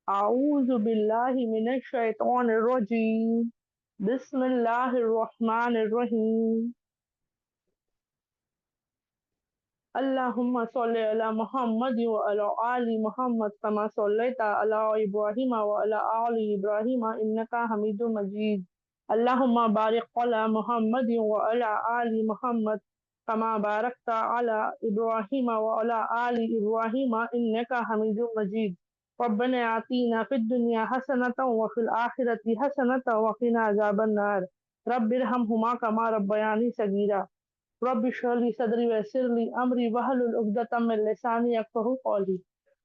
अऊज़ु बिल्लाहि मिनश शैतानिर रजीम। बिस्मिल्लाहिर रहमानिर रहीम। अल्लाहुम्मा सल्लि अला मुहम्मद व अला आलि मुहम्मद कमा सल्लैता अला इब्राहीम व अला आलि इब्राहीम इन्नका हमीदुम मजीद। अल्लाहुम्मा बारिक अला मुहम्मद व अला आलि मुहम्मद कमा बारकता अला इब्राहीम व अला आलि इब्राहीम इन्नका हमीदुम मजीद। रब्बना आतीना फिद दुनिया हसनतन व फिल आखिरति हसनतन व क़िना अज़ाबन्नार। रब्बिरहमहुमा कमा रब्बयानी सगीरा। रब्बि इश्रह ली सदरी वयस्सिर ली अमरी वहलुल उक़दतम मिन लिसानी यफ़क़हू क़ौली।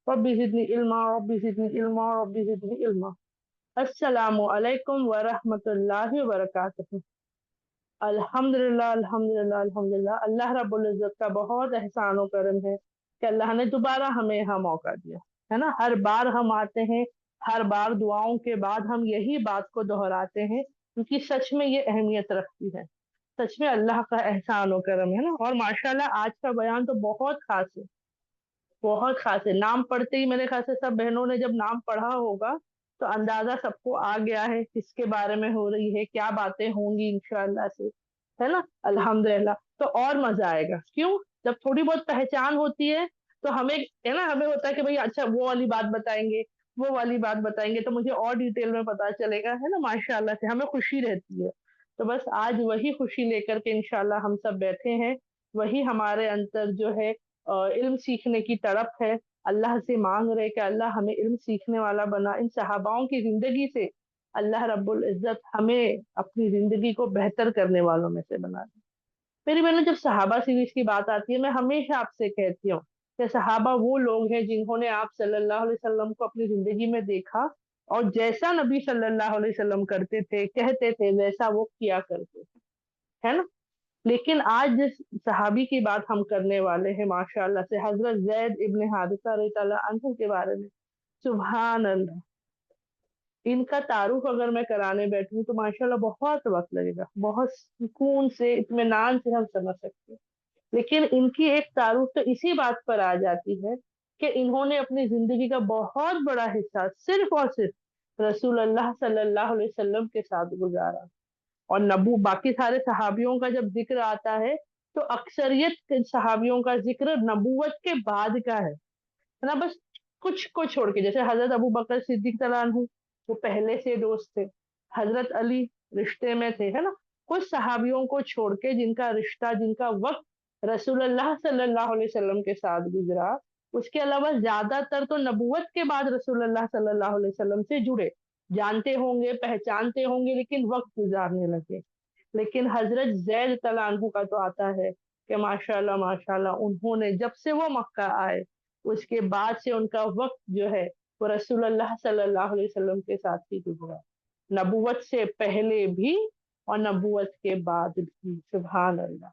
Rabbi ज़िदनी इल्मा rabbi ज़िदनी इल्मा rabbi ज़िदनी इल्मा। अस्सलामु अलैकुम व रहमतुल्लाहि व बरकातुहू। अल्हम्दुलिल्लाह अल्हम्दुलिल्लाह अल्हम्दुलिल्लाह। अल्लाह रब्बुल इज़्ज़त का बहुत एहसान और करम है कि अल्लाह ने दोबारा हमें यहाँ मौका दिया है ना। हर बार हम आते हैं, हर बार दुआओं के बाद हम यही बात को दोहराते हैं क्योंकि सच में ये अहमियत रखती है। सच में अल्लाह का एहसान और करम है ना। और माशाल्लाह आज का बयान तो बहुत खास है, बहुत खास है। नाम पढ़ते ही मेरे ख्याल से सब बहनों ने जब नाम पढ़ा होगा तो अंदाजा सबको आ गया है किसके बारे में हो रही है, क्या बातें होंगी इंशाअल्लाह से, है ना। अल्हम्दुलिल्लाह। तो और मजा आएगा, क्यों? जब थोड़ी बहुत पहचान होती है तो हमें, है ना, हमें होता है कि भाई अच्छा वो वाली बात बताएंगे, वो वाली बात बताएंगे तो मुझे और डिटेल में पता चलेगा, है ना। माशाल्लाह से हमें खुशी रहती है। तो बस आज वही खुशी लेकर के इंशाल्लाह हम सब बैठे हैं। वही हमारे अंदर जो है इल्म सीखने की तड़प है। अल्लाह से मांग रहे कि अल्लाह हमें इल्म सीखने वाला बना। इन सहाबाओं की जिंदगी से अल्लाह रब्बुल इज्जत हमें अपनी जिंदगी को बेहतर करने वालों में से बना दे। मेरी बहनों, जब सहाबा सीरीज की बात आती है मैं हमेशा आपसे कहती हूँ कि सहाबा वो लोग हैं जिन्होंने आप सल्लल्लाहु अलैहि वसल्लम को अपनी जिंदगी में देखा और जैसा नबी सल्लल्लाहु अलैहि वसल्लम करते थे, कहते थे, वैसा वो किया करते थे, है ना। लेकिन आज जिस सहाबी की बात हम करने वाले हैं माशाअल्लाह से, हजरत जैद इब्न हारिसा रज़ियल्लाहु अन्हु के बारे में, सुभान अल्लाह। इनका तारुफ अगर मैं कराने बैठूं तो माशाल्लाह बहुत वक्त लगेगा, बहुत सुकून से इत्मीनान से हम समझ सकते हैं। लेकिन इनकी एक तारुफ तो इसी बात पर आ जाती है कि इन्होंने अपनी जिंदगी का बहुत बड़ा हिस्सा सिर्फ और सिर्फ रसूल अल्लाह सल्लल्लाहु अलैहि वसल्लम के साथ गुजारा। और नबू बाकी सारे सहाबियों का जब जिक्र आता है तो अक्सरियत के सहाबियों का जिक्र नबूवत के बाद का है ना। बस कुछ को छोड़ के, जैसे हजरत अबू बकर सिद्दीक तलानहु, वो पहले से दोस्त थे। हजरत अली रिश्ते में थे, है ना। कुछ सहाबियों को छोड़ के जिनका रिश्ता, जिनका वक्त रसूलुल्लाह सल्लल्लाहु अलैहि वसल्लम के साथ गुजरा, उसके अलावा ज्यादातर तो नबूवत के बाद रसूलुल्लाह सल्लल्लाहु अलैहि वसल्लम से जुड़े, जानते होंगे, पहचानते होंगे, लेकिन वक्त गुजारने लगे। लेकिन हजरत जैद तलानहु का तो आता है कि माशाल्लाह माशाल्लाह उन्होंने जब से वो मक्का आए उसके बाद से उनका वक्त जो है वो रसूलुल्लाह सल्लल्लाहु अलैहि वसल्लम के साथ ही गुजरा। नबूवत से पहले भी और नबूवत के बाद भी, सुभान अल्लाह।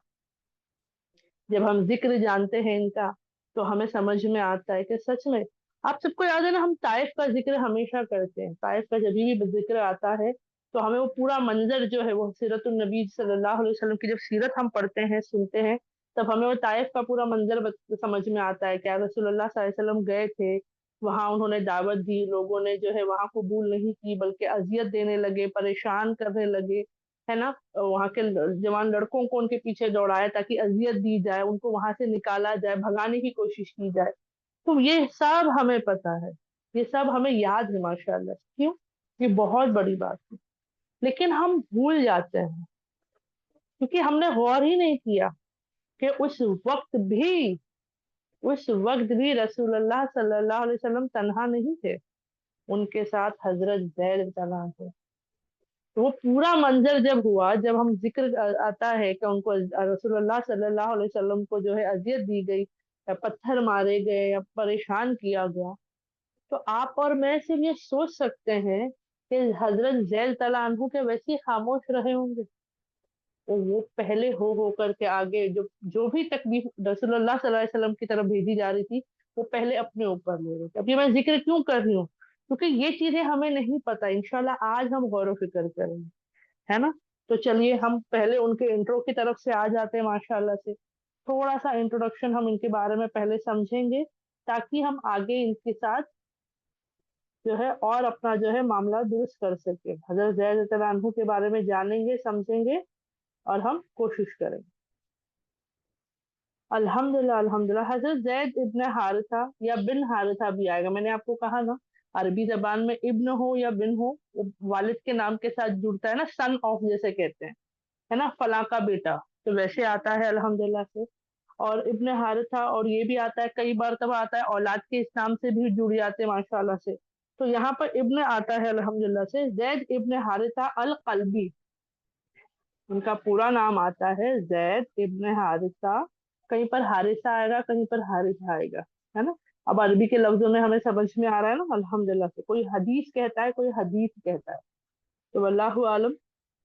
जब हम जिक्र जानते हैं इनका तो हमें समझ में आता है कि सच में, आप सबको याद है ना, हम ताइफ का जिक्र हमेशा करते हैं। ताइफ का जब भी जिक्र आता है तो हमें वो पूरा मंजर जो है, वो सीरतुन नबी सल्लल्लाहु अलैहि वसल्लम की जब सीरत हम पढ़ते हैं, सुनते हैं, तब हमें वो ताइफ का पूरा मंजर समझ में आता है। क्या रसूलुल्लाह सल्लल्लाहु अलैहि वसल्लम गए थे, वहां उन्होंने दावत दी, लोगों ने जो है वहां कबूल नहीं की बल्कि अजियत देने लगे, परेशान करने लगे, है ना। वहां के जवान लड़कों को उनके पीछे दौड़ाया ताकि अजियत दी जाए, उनको वहां से निकाला जाए, भगाने की कोशिश की जाए। तो ये सब हमें पता है, ये सब हमें याद है माशाल्लाह। क्यों? ये बहुत बड़ी बात है। लेकिन हम भूल जाते हैं क्योंकि हमने गौर ही नहीं किया कि उस वक्त भी रसूलुल्लाह सल्लल्लाहु अलैहि वसल्लम तन्हा नहीं थे, उनके साथ हजरत जैद तन्हा थे। तो वो पूरा मंजर जब हुआ, जब हम जिक्र आता है कि उनको रसूलुल्लाह सल्लल्लाहु अलैहि वसल्लम को जो है अजियत दी गई, या पत्थर मारे गए, या परेशान किया गया, तो आप और मैं सिर्फ ये सोच सकते हैं कि हजरत जैद तआला अन्हु के वैसे ही खामोश रहे होंगे। वो पहले हो करके आगे जो जो भी तकलीफ रसूलुल्लाह सल्लल्लाहु अलैहि वसल्लम की तरफ भेजी जा रही थी, वो पहले अपने ऊपर ले रहे थे। अभी मैं जिक्र क्यों कर रही हूँ? क्योंकि ये चीजें हमें नहीं पता, इंशाल्लाह आज हम गौर व फिक्र करेंगे, है ना। तो चलिए हम पहले उनके इंट्रो की तरफ से आ जाते हैं माशाल्लाह से। थोड़ा सा इंट्रोडक्शन हम इनके बारे में पहले समझेंगे ताकि हम आगे इनके साथ جو ہے اور اپنا جو ہے معاملہ درست کر سکے. حضرت زید رضی اللہ عنہ کے بارے میں جانیں گے, سمجھیں گے اور ہم کوشش کریں گے. الحمدللہ الحمدللہ. حضرت زید ابن حارثہ یا بن حارثہ بھی آئے گا. میں نے آپ کو کہا نا عربی زبان میں ابن ہو یا بن ہو وہ والد کے نام کے ساتھ جڑتا ہے نا, سن آف جیسے کہتے ہیں, ہے نا, فلاں کا بیٹا, تو ویسے آتا ہے الحمدللہ سے. اور ابن حارثہ اور یہ بھی آتا ہے, کئی بار تب آتا ہے اولاد کے اسلام سے بھی جڑ جاتے ہیں ماشاء اللہ سے. تو یہاں پر ابن آتا ہے الحمدللہ سے. زید ابن حارثہ القلبی, ان کا پورا نام آتا ہے زید ابن حارثہ. کہیں پر حارثہ آئے گا, کہیں پر حارثہ آئے گا, ہے نا. اب عربی کے لفظوں میں ہمیں سمجھ میں آ رہا ہے نا الحمدللہ سے. کوئی حدیث کہتا ہے, کوئی حدیث کہتا ہے, تو واللہ عالم.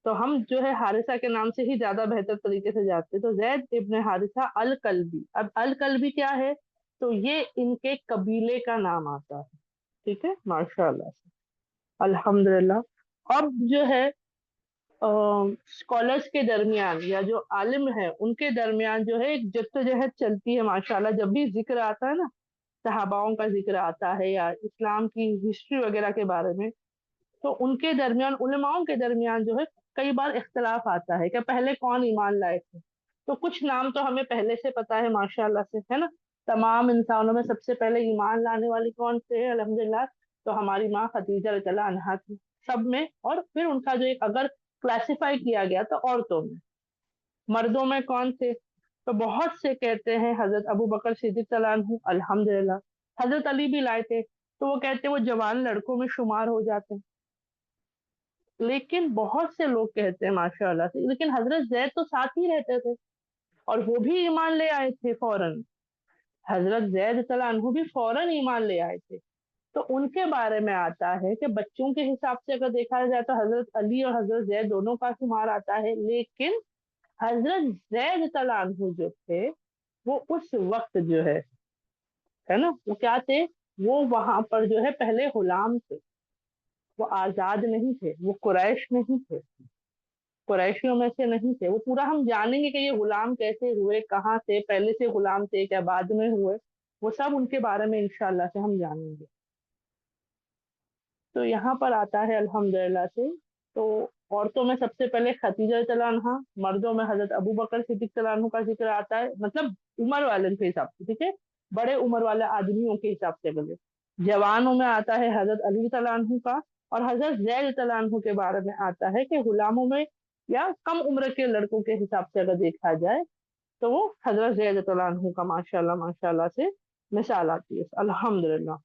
تو ہم جو ہے حارثہ کے نام سے ہی زیادہ بہتر طریقے سے جانتے ہیں. تو زید ابن حارثہ القلبی. اب القلبی کیا ہے, تو یہ ان کے قبیلے کا نام آتا ہے. ٹھیک ہے, ماشاء اللہ سے الحمدللہ. اب جو ہے اسکالرس کے درمیان یا جو عالم ہے ان کے درمیان جو ہے ایک جدوجہد چلتی ہے ماشاء اللہ. جب بھی ذکر آتا ہے نا, صحاباؤں کا ذکر آتا ہے یا اسلام کی ہسٹری وغیرہ کے بارے میں, تو ان کے درمیان, علماؤں کے درمیان جو ہے کئی بار اختلاف آتا ہے کہ پہلے کون ایمان لائے تھے. تو کچھ نام تو ہمیں پہلے سے پتا ہے ماشاء اللہ سے, ہے نا. تمام انسانوں میں سب سے پہلے ایمان لانے والی کون تھے الحمدللہ, تو ہماری ماں خدیجہ رضی اللہ عنہا تھی سب میں. اور پھر ان کا جو ایک اگر کلاسیفائی کیا گیا تو عورتوں میں. مردوں میں کون تھے, تو بہت سے کہتے ہیں حضرت ابو بکر صدیق رضی اللہ عنہ الحمدللہ. حضرت علی بھی لائے تھے, تو وہ کہتے ہیں وہ جوان لڑکوں میں شمار ہو جاتے ہیں. لیکن بہت سے لوگ کہتے ہیں ماشاء اللہ سے, لیکن حضرت زید تو ساتھ ہی رہتے تھے اور وہ بھی ایمان لے آئے تھے فوراً. حضرت زید رضی اللہ عنہ بھی فوراً ایمان لے آئے تھے. تو ان کے بارے میں آتا ہے کہ بچوں کے حساب سے اگر دیکھا جائے تو حضرت علی اور حضرت زید دونوں کا شمار آتا ہے. لیکن حضرت زید رضی اللہ عنہ جو تھے وہ اس وقت جو ہے نا, وہ کیا تھے, وہ وہاں پر جو ہے پہلے غلام تھے, وہ آزاد نہیں تھے, وہ قریش نہیں تھے, قریشیوں میں سے نہیں تھے. وہ پورا ہم جانیں گے کہ یہ غلام کیسے ہوئے, کہاں سے, پہلے سے غلام تھے کیا بعد میں ہوئے, وہ سب ان کے بارے میں انشاءاللہ سے ہم جانیں گے. تو یہاں پر آتا ہے الحمدللہ سے. تو عورتوں میں سب سے پہلے خدیجہ رضی اللہ عنہا, مردوں میں حضرت ابو بکر صدیق رضی اللہ عنہ کا ذکر آتا ہے, مطلب عمر والے کے حساب سے, ٹھیک ہے, بڑے عمر والے آدمیوں کے حساب سے. بولے جوانوں میں آتا ہے حضرت علی رضی اللہ عنہ کا, اور حضرت زید رضی اللہ عنہ کے بارے میں آتا ہے کہ غلاموں میں یا کم عمر کے لڑکوں کے حساب سے اگر دیکھا جائے تو وہ حضرت زید رضی اللہ عنہ کا ماشاء اللہ سے مثال آتی ہے الحمدللہ,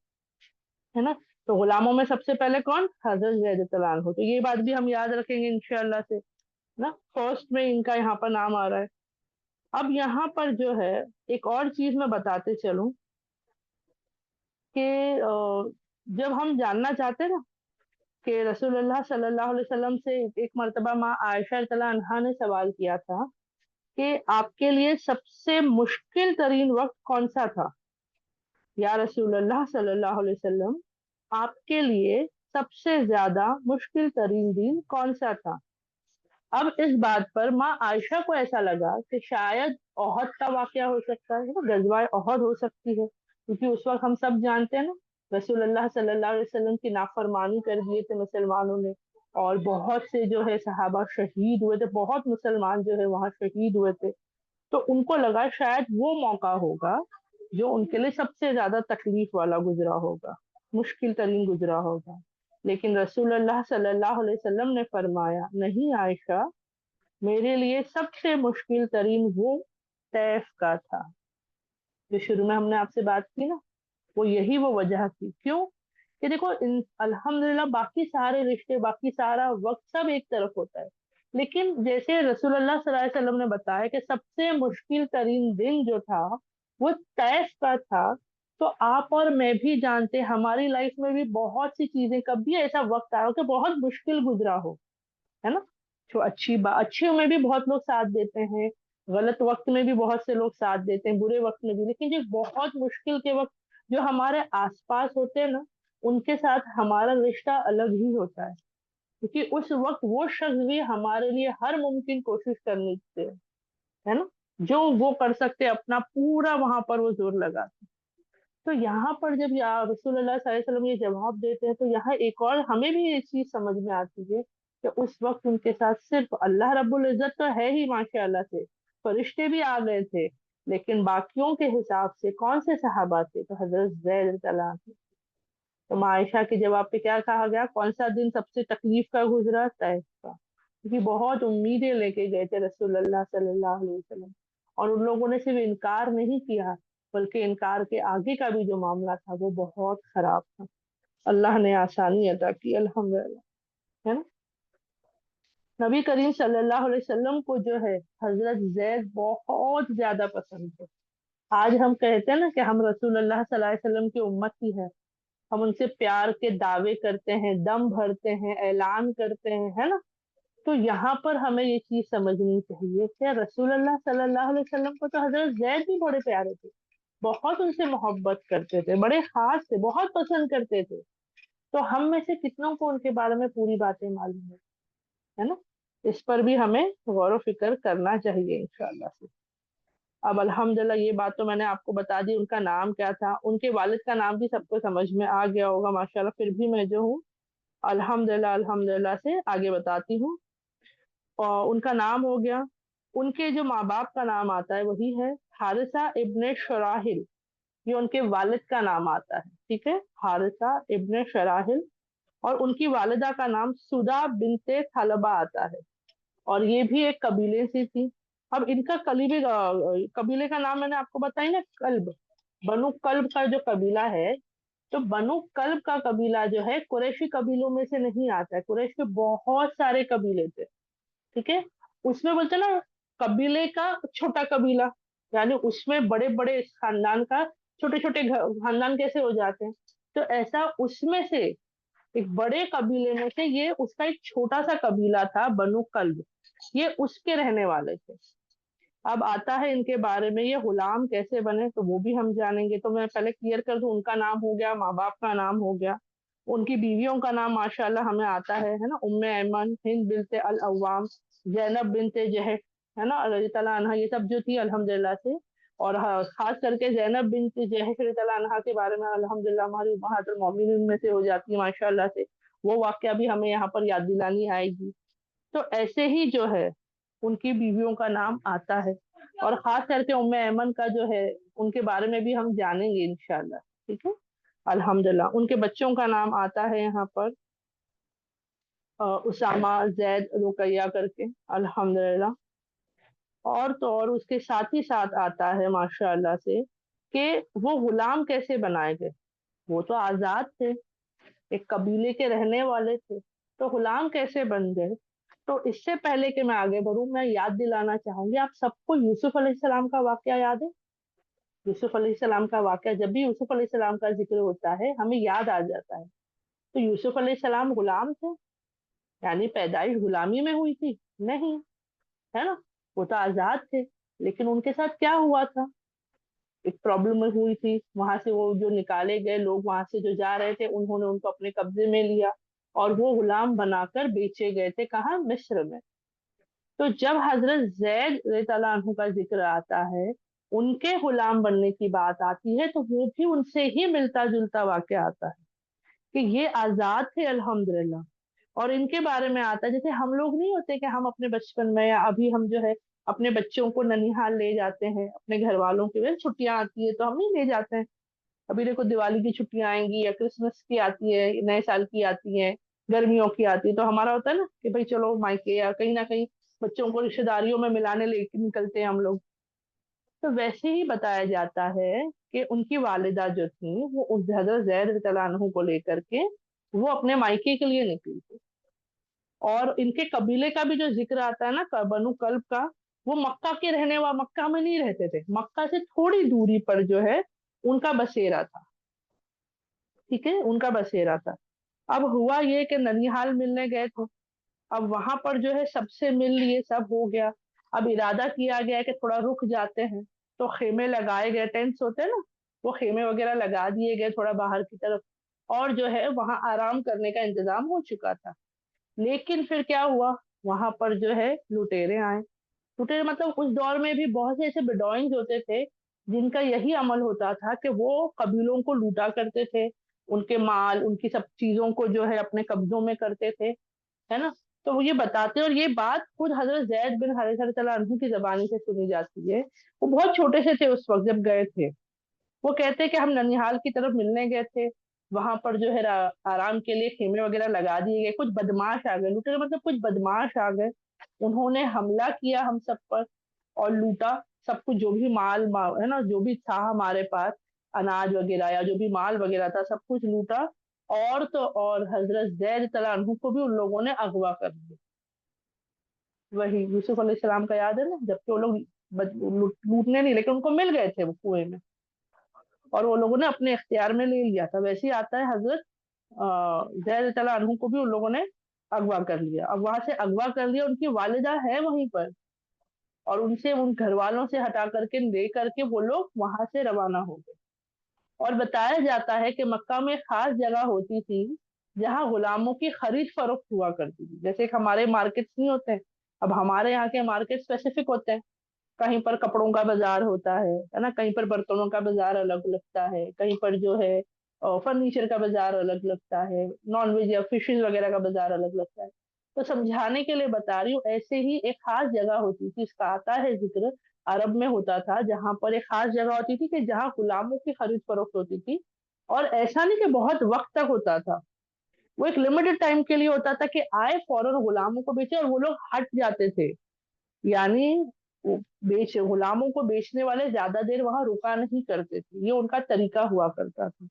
ہے نا. تو غلاموں میں سب سے پہلے کون, حضرت زید رضی اللہ عنہ. تو یہ بات بھی ہم یاد رکھیں گے انشاءاللہ سے نا, فرسٹ میں ان کا یہاں پر نام آ رہا ہے. اب یہاں پر جو ہے ایک اور چیز میں بتاتے چلوں کہ جب ہم جاننا چاہتے ہیں نا کہ رسول اللہ صلی اللہ علیہ وسلم سے ایک مرتبہ ماں عائشہ رضی اللہ عنہا نے سوال کیا تھا کہ آپ کے لیے سب سے مشکل ترین وقت کون سا تھا, یا رسول اللہ صلی اللہ علیہ وسلم آپ کے لیے سب سے زیادہ مشکل ترین دن کون سا تھا. اب اس بات پر ماں عائشہ کو ایسا لگا کہ شاید احد کا واقعہ ہو سکتا ہے, غزوہ احد ہو سکتی ہے, کیونکہ اس وقت ہم سب جانتے ہیں نا رسول اللہ صلی اللہ علیہ وسلم کی نافرمانی کر دیے تھے مسلمانوں نے, اور بہت سے جو ہے صحابہ شہید ہوئے تھے, بہت مسلمان جو ہے وہاں شہید ہوئے تھے. تو ان کو لگا شاید وہ موقع ہوگا جو ان کے لیے سب سے زیادہ تکلیف والا گزرا ہوگا, مشکل ترین گزرا ہوگا. لیکن رسول اللہ صلی اللہ علیہ وسلم نے فرمایا, نہیں عائشہ, میرے لیے سب سے مشکل ترین وہ طیف کا تھا. جو شروع میں ہم نے آپ سے بات کی نا, وہ یہی وہ وجہ تھی. کیوں کہ دیکھو الحمدللہ باقی سارے رشتے, باقی سارا وقت سب ایک طرف ہوتا ہے, لیکن جیسے رسول اللہ صلی اللہ علیہ وسلم نے بتایا کہ سب سے مشکل ترین دن جو تھا وہ طیف کا تھا. تو آپ اور میں بھی جانتے ہماری لائف میں بھی بہت سی چیزیں, کبھی ایسا وقت آیا ہو کہ بہت مشکل گزرا ہو, ہے نا. جو اچھیوں میں بھی بہت لوگ ساتھ دیتے ہیں, غلط وقت میں بھی بہت سے لوگ ساتھ دیتے ہیں, برے وقت میں بھی. لیکن جو بہت مشکل کے وقت جو ہمارے آس پاس ہوتے ہیں نا, ان کے ساتھ ہمارا رشتہ الگ ہی ہوتا ہے, کیونکہ اس وقت وہ شخص بھی ہمارے لیے ہر ممکن کوشش کرنی چاہیے, ہے نا, جو وہ کر سکتے اپنا پورا وہاں پر وہ زور لگاتے. تو यहाँ पर जब या रसूलुल्लाह सल्लल्लाहु अलैहि वसल्लम ये जवाब देते हैं, तो यहाँ एक और हमें भी ये चीज समझ में आती है कि उस वक्त उनके साथ सिर्फ अल्लाह रब्बुल इज्जत तो है ही माशाअल्लाह से, फरिश्ते भी आ गए थे, लेकिन बाकियों के हिसाब से कौन से सहाबा थे? तो हजरत जैद रज़ियल्लाहु अन्हु। तो मायशा के जवाब पे क्या कहा गया? कौन सा दिन सबसे तकलीफ का गुजरा? तैफ का, क्योंकि बहुत उम्मीदें लेके गए थे रसूलुल्लाह सल्लल्लाहु अलैहि वसल्लम, और उन लोगों ने सिर्फ इनकार नहीं किया, बल्कि इनकार के आगे का भी जो मामला था वो बहुत खराब था। अल्लाह ने आसानी अदा की, अल्हम्दुलिल्लाह, है ना। नबी करीम सल्लल्लाहु अलैहि वसल्लम को जो है हजरत जैद बहुत ज्यादा पसंद थे। आज हम कहते हैं ना कि हम रसूलुल्लाह सल्लल्लाहु अलैहि वसल्लम की उम्मत ही है, हम उनसे प्यार के दावे करते हैं, दम भरते हैं, ऐलान करते हैं, है ना। तो यहाँ पर हमें ये चीज समझनी चाहिए कि रसूलुल्लाह सल्लल्लाहु अलैहि वसल्लम को तो हजरत जैद भी बड़े प्यारे थे, बहुत उनसे मोहब्बत करते थे, बड़े खास थे, बहुत पसंद करते थे। तो हम में से कितनों को उनके बारे में पूरी बातें मालूम है ना। इस पर भी हमें गौर फिक्र करना चाहिए इंशाअल्लाह से। अब अल्हम्दुलिल्लाह ये बात तो मैंने आपको बता दी, उनका नाम क्या था, उनके वालिद का नाम भी सबको समझ में आ गया होगा माशाल्लाह। फिर भी मैं जो हूँ अल्हम्दुलिल्लाह अल्हम्दुलिल्लाह से आगे बताती हूँ। और उनका नाम हो गया, उनके जो माँ बाप का नाम आता है वही है हारिसा इब्ने शराहिल, ये उनके वालिद का नाम आता है, ठीक है, हारिसा इब्ने शराहिल। और उनकी वालिदा का नाम सुदा बिनते थलबा आता है, और ये भी एक कबीले से थी। अब इनका कबीले का नाम मैंने आपको बताई ना, कल्ब, बनु कल्ब का जो कबीला है, तो बनु कल्ब का कबीला जो है कुरैशी कबीलों में से नहीं आता है। कुरैश के बहुत सारे कबीले थे, ठीक है, उसमें बोलते ना कबीले का छोटा कबीला, यानी उसमें बड़े बड़े खानदान का छोटे छोटे खानदान कैसे हो जाते हैं, तो ऐसा उसमें से एक बड़े कबीले में से ये उसका एक छोटा सा कबीला था बनु कल्ब, ये उसके रहने वाले थे। अब आता है इनके बारे में, ये गुलाम कैसे बने तो वो भी हम जानेंगे। तो मैं पहले क्लियर कर दूं, उनका नाम हो गया, माँ बाप का नाम हो गया, उनकी बीवियों का नाम माशाल्लाह हमें आता है ना, उम्मे ऐमन, हिंद बिनते अल अव्वाम, जैनब बिनते जहश, है ना, रज़ी अल्लाह अन्हा, ये सब जो थी अल्हम्दुलिल्लाह से। और हाँ, खास करके जैनब बिनते जहश रज़ी अल्लाह अन्हा के बारे में अल्हम्दुलिल्लाह हमारी उम्महातुल मोमिनीन में से हो जाती है माशाल्लाह से, वो वाकया भी हमें यहाँ पर याद दिलानी आएगी। तो ऐसे ही जो है उनकी बीवियों का नाम आता है, और खास करके उम्मे ऐमन का जो है उनके बारे में भी हम जानेंगे इंशाल्लाह, ठीक है। अल्हम्दुलिल्लाह उनके बच्चों का नाम आता है यहाँ पर उसामा, जैद, रुकैया करके, अल्हम्दुलिल्लाह। और तो और उसके साथ ही साथ आता है माशाल्लाह से कि वो गुलाम कैसे बनाए गए। वो तो आजाद थे, एक कबीले के रहने वाले थे, तो गुलाम कैसे बन गए। तो इससे पहले कि मैं आगे बढ़ूं, मैं याद दिलाना चाहूंगी, आप सबको यूसुफ अलैहिस्सलाम का वाकया याद है? यूसुफ अलैहिस्सलाम का वाकया, जब भी यूसुफ अलैहिस्सलाम का जिक्र होता है हमें याद आ जाता है। तो यूसुफ अलैहिस्सलाम गुलाम थे, यानी पैदाइश गुलामी में हुई थी? नहीं, है ना, वो तो आजाद थे। लेकिन उनके साथ क्या हुआ था, एक प्रॉब्लम हुई थी, वहां से वो जो निकाले गए लोग, वहां से जो जा रहे थे, उन्होंने उनको अपने कब्जे में लिया, और वो गुलाम बनाकर बेचे गए थे, कहाँ? मिस्र में। तो जब हजरत जैद रज़ियल्लाहु अन्हु का जिक्र आता है, उनके गुलाम बनने की बात आती है, तो वो भी उनसे ही मिलता जुलता वाकया आता है कि ये आजाद थे अल्हम्दुलिल्लाह। और इनके बारे में आता है, जैसे हम लोग नहीं होते कि हम अपने बचपन में या अभी हम जो है अपने बच्चों को ननिहाल ले जाते हैं, अपने घर वालों के लिए छुट्टियां आती है तो हम नहीं ले जाते हैं। अभी देखो दिवाली की छुट्टियां आएंगी, या क्रिसमस की आती है, नए साल की आती है, गर्मियों की आती है, तो हमारा होता है ना कि भाई चलो मायके या कहीं ना कहीं बच्चों को रिश्तेदारियों में मिलाने लेके निकलते हैं हम लोग। तो वैसे ही बताया जाता है कि उनकी वालिदा जो थी वो उस हजरत जैद रज़ियल्लाहु अन्हु को लेकर के वो अपने मायके के लिए निकली थी। और इनके कबीले का भी जो जिक्र आता है ना, बनु कल्ब का, वो मक्का के रहने वाले, मक्का में नहीं रहते थे, मक्का से थोड़ी दूरी पर जो है उनका बसेरा था, ठीक है, उनका बसेरा था। अब हुआ ये कि ननिहाल मिलने गए थे, अब वहां पर जो है सबसे मिल लिए, सब हो गया। अब इरादा किया गया कि थोड़ा रुक जाते हैं, तो खेमे लगाए गए, टेंट्स होते हैं ना, वो खेमे वगैरह लगा दिए गए थोड़ा बाहर की तरफ, और जो है वहां आराम करने का इंतजाम हो चुका था। लेकिन फिर क्या हुआ, वहां पर जो है लुटेरे आए। लुटेरे मतलब उस दौर में भी बहुत से ऐसे बिडोइंस होते थे जिनका यही अमल होता था कि वो कबीलों को लूटा करते थे, उनके माल, उनकी सब चीजों को जो है अपने कब्जों में करते थे, है ना। तो वो ये बताते हैं, और ये बात खुद हजरत जैद बिन हारिसा रज़ियल्लाहु अन्हु की जबानी से सुनी जाती है। वो बहुत छोटे से थे उस वक्त जब गए थे। वो कहते हैं कि हम ननिहाल की तरफ मिलने गए थे, वहां पर जो है आराम के लिए खेमे वगैरह लगा दिए गए, कुछ बदमाश आ गए, लुटेरे मतलब कुछ बदमाश आ गए, उन्होंने हमला किया हम सब पर और लूटा सब कुछ, जो भी है ना, जो भी था हमारे पास, अनाज वगैरह या जो भी माल वगैरह था, सब कुछ लूटा। और तो और हजरत जैद तआला अन्हु को भी उन लोगों ने अगवा कर दिया। वही यूसुफ अलैहिस्सलाम का याद है ना, जबकि वो लोग लूटने नहीं, लेकिन उनको मिल गए थे वो कुएं में, और वो लोगों ने अपने इख्तियार में ले लिया था। वैसे ही आता है हजरत जैद तआला अन्हु को भी उन लोगों ने अगवा कर लिया। अब वहां से अगवा कर लिया, उनकी वालिदा है वहीं पर, और उनसे उन घर वालों से हटा करके ले करके वो लोग वहां से रवाना हो गए। और बताया जाता है कि मक्का में खास जगह होती थी जहाँ गुलामों की खरीद फरोख्त हुआ करती थी, जैसे कि हमारे मार्केट्स नहीं होते हैं। अब हमारे यहाँ के मार्केट स्पेसिफिक होते हैं, कहीं पर कपड़ों का बाजार होता है ना, कहीं पर बर्तनों का बाजार अलग लगता है, कहीं पर जो है फर्नीचर का बाजार अलग लगता है, नॉन वेज या फिशेज वगैरह का बाजार अलग लगता है। तो समझाने के लिए बता रही हूँ, ऐसे ही एक खास जगह होती थी, इसका आता है जिक्र, अरब में होता था, जहां पर एक खास जगह होती थी कि जहाँ गुलामों की खरीद फरोख्त होती थी। और ऐसा नहीं कि बहुत वक्त तक होता था, वो एक लिमिटेड टाइम के लिए होता था कि आए फौरन गुलामों को बेचे, और वो लोग हट जाते थे। यानी वो गुलामों को बेचने वाले ज्यादा देर वहां रुका नहीं करते थे, ये उनका तरीका हुआ करता था।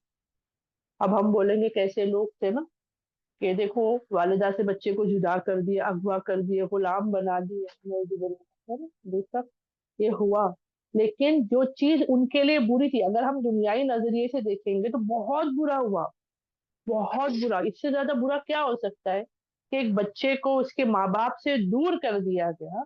अब हम बोलेंगे कैसे लोग थे ना, कि देखो वालिदा से बच्चे को जुदा कर दिया, अगवा कर दिए, गुलाम बना दिए, है ना, देखा ये हुआ। लेकिन जो चीज उनके लिए बुरी थी, अगर हम दुनियाई नजरिए से देखेंगे तो बहुत बुरा हुआ, बहुत बुरा। इससे ज्यादा बुरा क्या हो सकता है कि एक बच्चे को उसके माँ बाप से दूर कर दिया गया,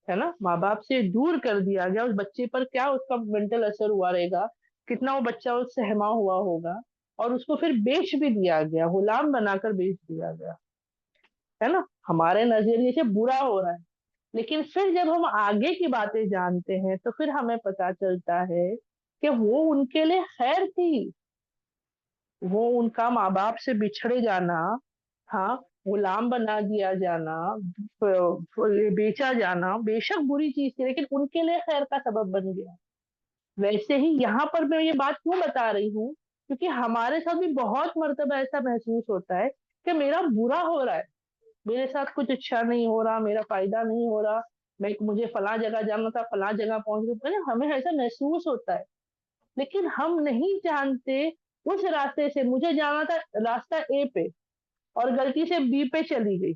है ना, माँ बाप से दूर कर दिया गया, उस बच्चे पर क्या उसका मेंटल असर हुआ रहेगा, कितना वो बच्चा उससे सहमा हुआ होगा। और उसको फिर बेच भी दिया गया, गुलाम बनाकर बेच दिया गया, है ना। हमारे नजरिए से बुरा हो रहा है, लेकिन फिर जब हम आगे की बातें जानते हैं तो फिर हमें पता चलता है कि वो उनके लिए खैर थी। वो उनका माँ बाप से बिछड़े जाना, हाँ, गुलाम बना दिया जाना, बेचा जाना बेशक बुरी चीज थी, लेकिन उनके लिए खैर का सबब बन गया। वैसे ही यहाँ पर मैं ये बात क्यों बता रही हूँ, क्योंकि हमारे साथ भी बहुत मर्तबा ऐसा महसूस होता है कि मेरा बुरा हो रहा है, मेरे साथ कुछ अच्छा नहीं हो रहा, मेरा फायदा नहीं हो रहा, मुझे फला जगह जाना था, फला जगह पहुंच गई, हमें ऐसा महसूस होता है। लेकिन हम नहीं जानते उस रास्ते से मुझे जाना था रास्ता ए पे, और गलती से बी पे चली गई।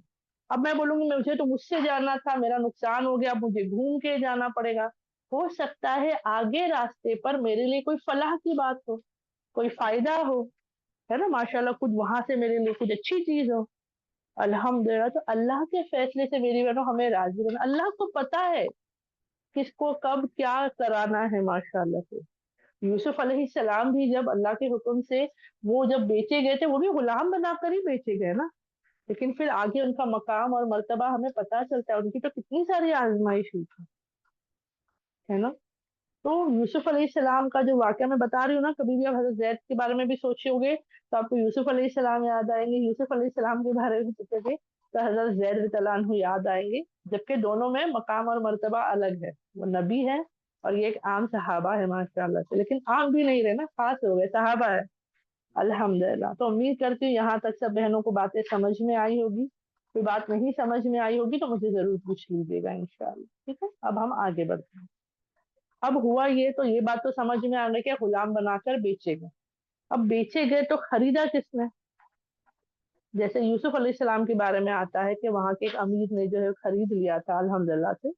अब मैं बोलूंगी मुझे तो उससे जाना था, मेरा नुकसान हो गया, अब मुझे घूम के जाना पड़ेगा। हो सकता है आगे रास्ते पर मेरे लिए कोई फलाह की बात हो, कोई फायदा हो, है ना, माशाल्लाह कुछ वहां से मेरे लिए कुछ अच्छी चीज हो। अल्हम्दुलिल्लाह। तो अल्लाह के फैसले से मेरी बहनों हमें राजी रहना, अल्लाह को पता है किसको कब क्या कराना है, माशाल्लाह से। यूसुफ अलैहिस्सलाम भी जब अल्लाह के हुक्म से वो जब बेचे गए थे, वो भी गुलाम बनाकर ही बेचे गए ना। लेकिन फिर आगे उनका मकाम और मर्तबा हमें पता चलता है, उनकी तो कितनी सारी आजमाइश हुई थी, है ना। तो यूसुफ अलैहिस्सलाम का जो वाक्य मैं बता रही हूँ ना, कभी भी आप हजरत जैद के बारे में भी सोचोगे तो आपको यूसुफ अलैहिस्सलाम याद आएंगे, यूसुफ अलैहिस्सलाम के बारे में सोचोगे तो हजरत जैद रज़ियल्लाहु अन्हु याद आएंगे। जबकि दोनों में मकाम और मर्तबा अलग है, वो नबी है और ये एक आम सहाबा है माशाल्लाह से, लेकिन आम भी नहीं रहे ना, खास हो गए, सहाबा है। अल्हम्दुलिल्लाह। तो उम्मीद करती हूँ यहाँ तक सब बहनों को बातें समझ में आई होगी। कोई बात नहीं समझ में आई होगी तो मुझे जरूर पूछ लीजिएगा इंशाल्लाह, ठीक है। अब हम आगे बढ़ते हैं। अब हुआ ये, तो ये बात तो समझ में आ गई कि गुलाम बनाकर बेचे गए। अब बेचे गए तो खरीदा किसने? जैसे यूसुफ अलैहिस्सलाम के बारे में आता है कि वहां के एक अमीर ने जो है खरीद लिया था अल्हम्दुलिल्लाह से।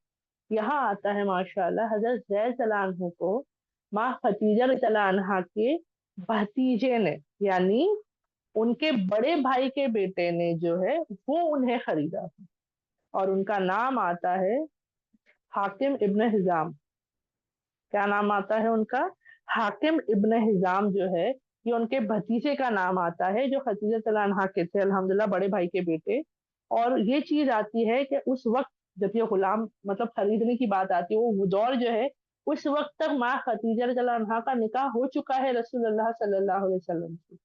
यहाँ आता है माशाल्लाह हजरत जैद रज़ियल्लाहु अन्हु को माँ खदीजा रज़ियल्लाहु अन्हा के भतीजे ने, यानी उनके बड़े भाई के बेटे ने जो है वो उन्हें खरीदा था। और उनका नाम आता है हाकिम इब्न हिजाम। क्या नाम आता है उनका? हाकिम इब्न हिजाम जो है, ये उनके भतीजे का नाम आता है, जो खदीजा रज़ियल्लाहु अन्हा के थे, अल्हम्दुलिल्लाह, बड़े भाई के बेटे। और ये चीज आती है कि उस वक्त जब ये गुलाम मतलब खरीदने की बात आती है, वो दौर जो है उस वक्त तक माँ खदीजा रज़ियल्लाहु अन्हा का निकाह हो चुका है रसूलुल्लाह सल्लल्लाहु अलैहि वसल्लम से।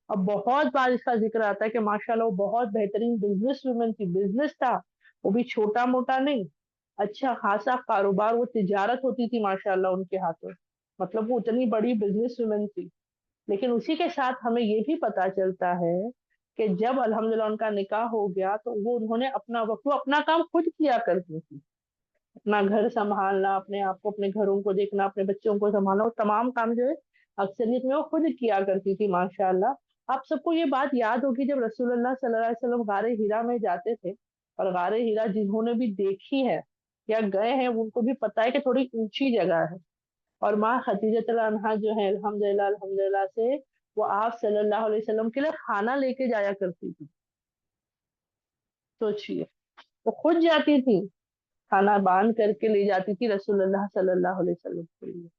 अब बहुत बार इसका जिक्र आता है कि माशाल्लाह वो बहुत बेहतरीन बिजनेस वुमन थी, बिजनेस था, वो भी छोटा मोटा नहीं, अच्छा खासा कारोबार, वो तिजारत होती थी माशाल्लाह उनके हाथों, मतलब वो उतनी बड़ी बिजनेस वुमन थी। लेकिन उसी के साथ हमें ये भी पता चलता है कि जब अल्हम्दुलिल्लाह उनका निकाह हो गया तो वो अपना काम खुद किया करती थी, अपना घर संभालना, अपने आप को, अपने घरों को देखना, अपने बच्चों को संभालना, वो तमाम काम जो है अक्सरियत में वो खुद किया करती थी माशाल्लाह। आप सबको ये बात याद होगी जब रसूलुल्लाह सल्लल्लाहु अलैहि वसल्लम गारे हिरा में जाते थे, और गारे हिरा जिन्होंने भी देखी है या गए हैं उनको भी पता है कि थोड़ी ऊंची जगह है, और माँ खदीजतुल अन्हा जो है अल्हम्दुलिल्लाह अल्हम्दुलिल्लाह से वो आप सल्लल्लाहु अलैहि वसल्लम के लिए खाना लेके जाया करती थी। सोचिए, वो खुद जाती थी, खाना बांध करके ले जाती थी रसूलुल्लाह सल्लल्लाहु अलैहि वसल्लम के लिए।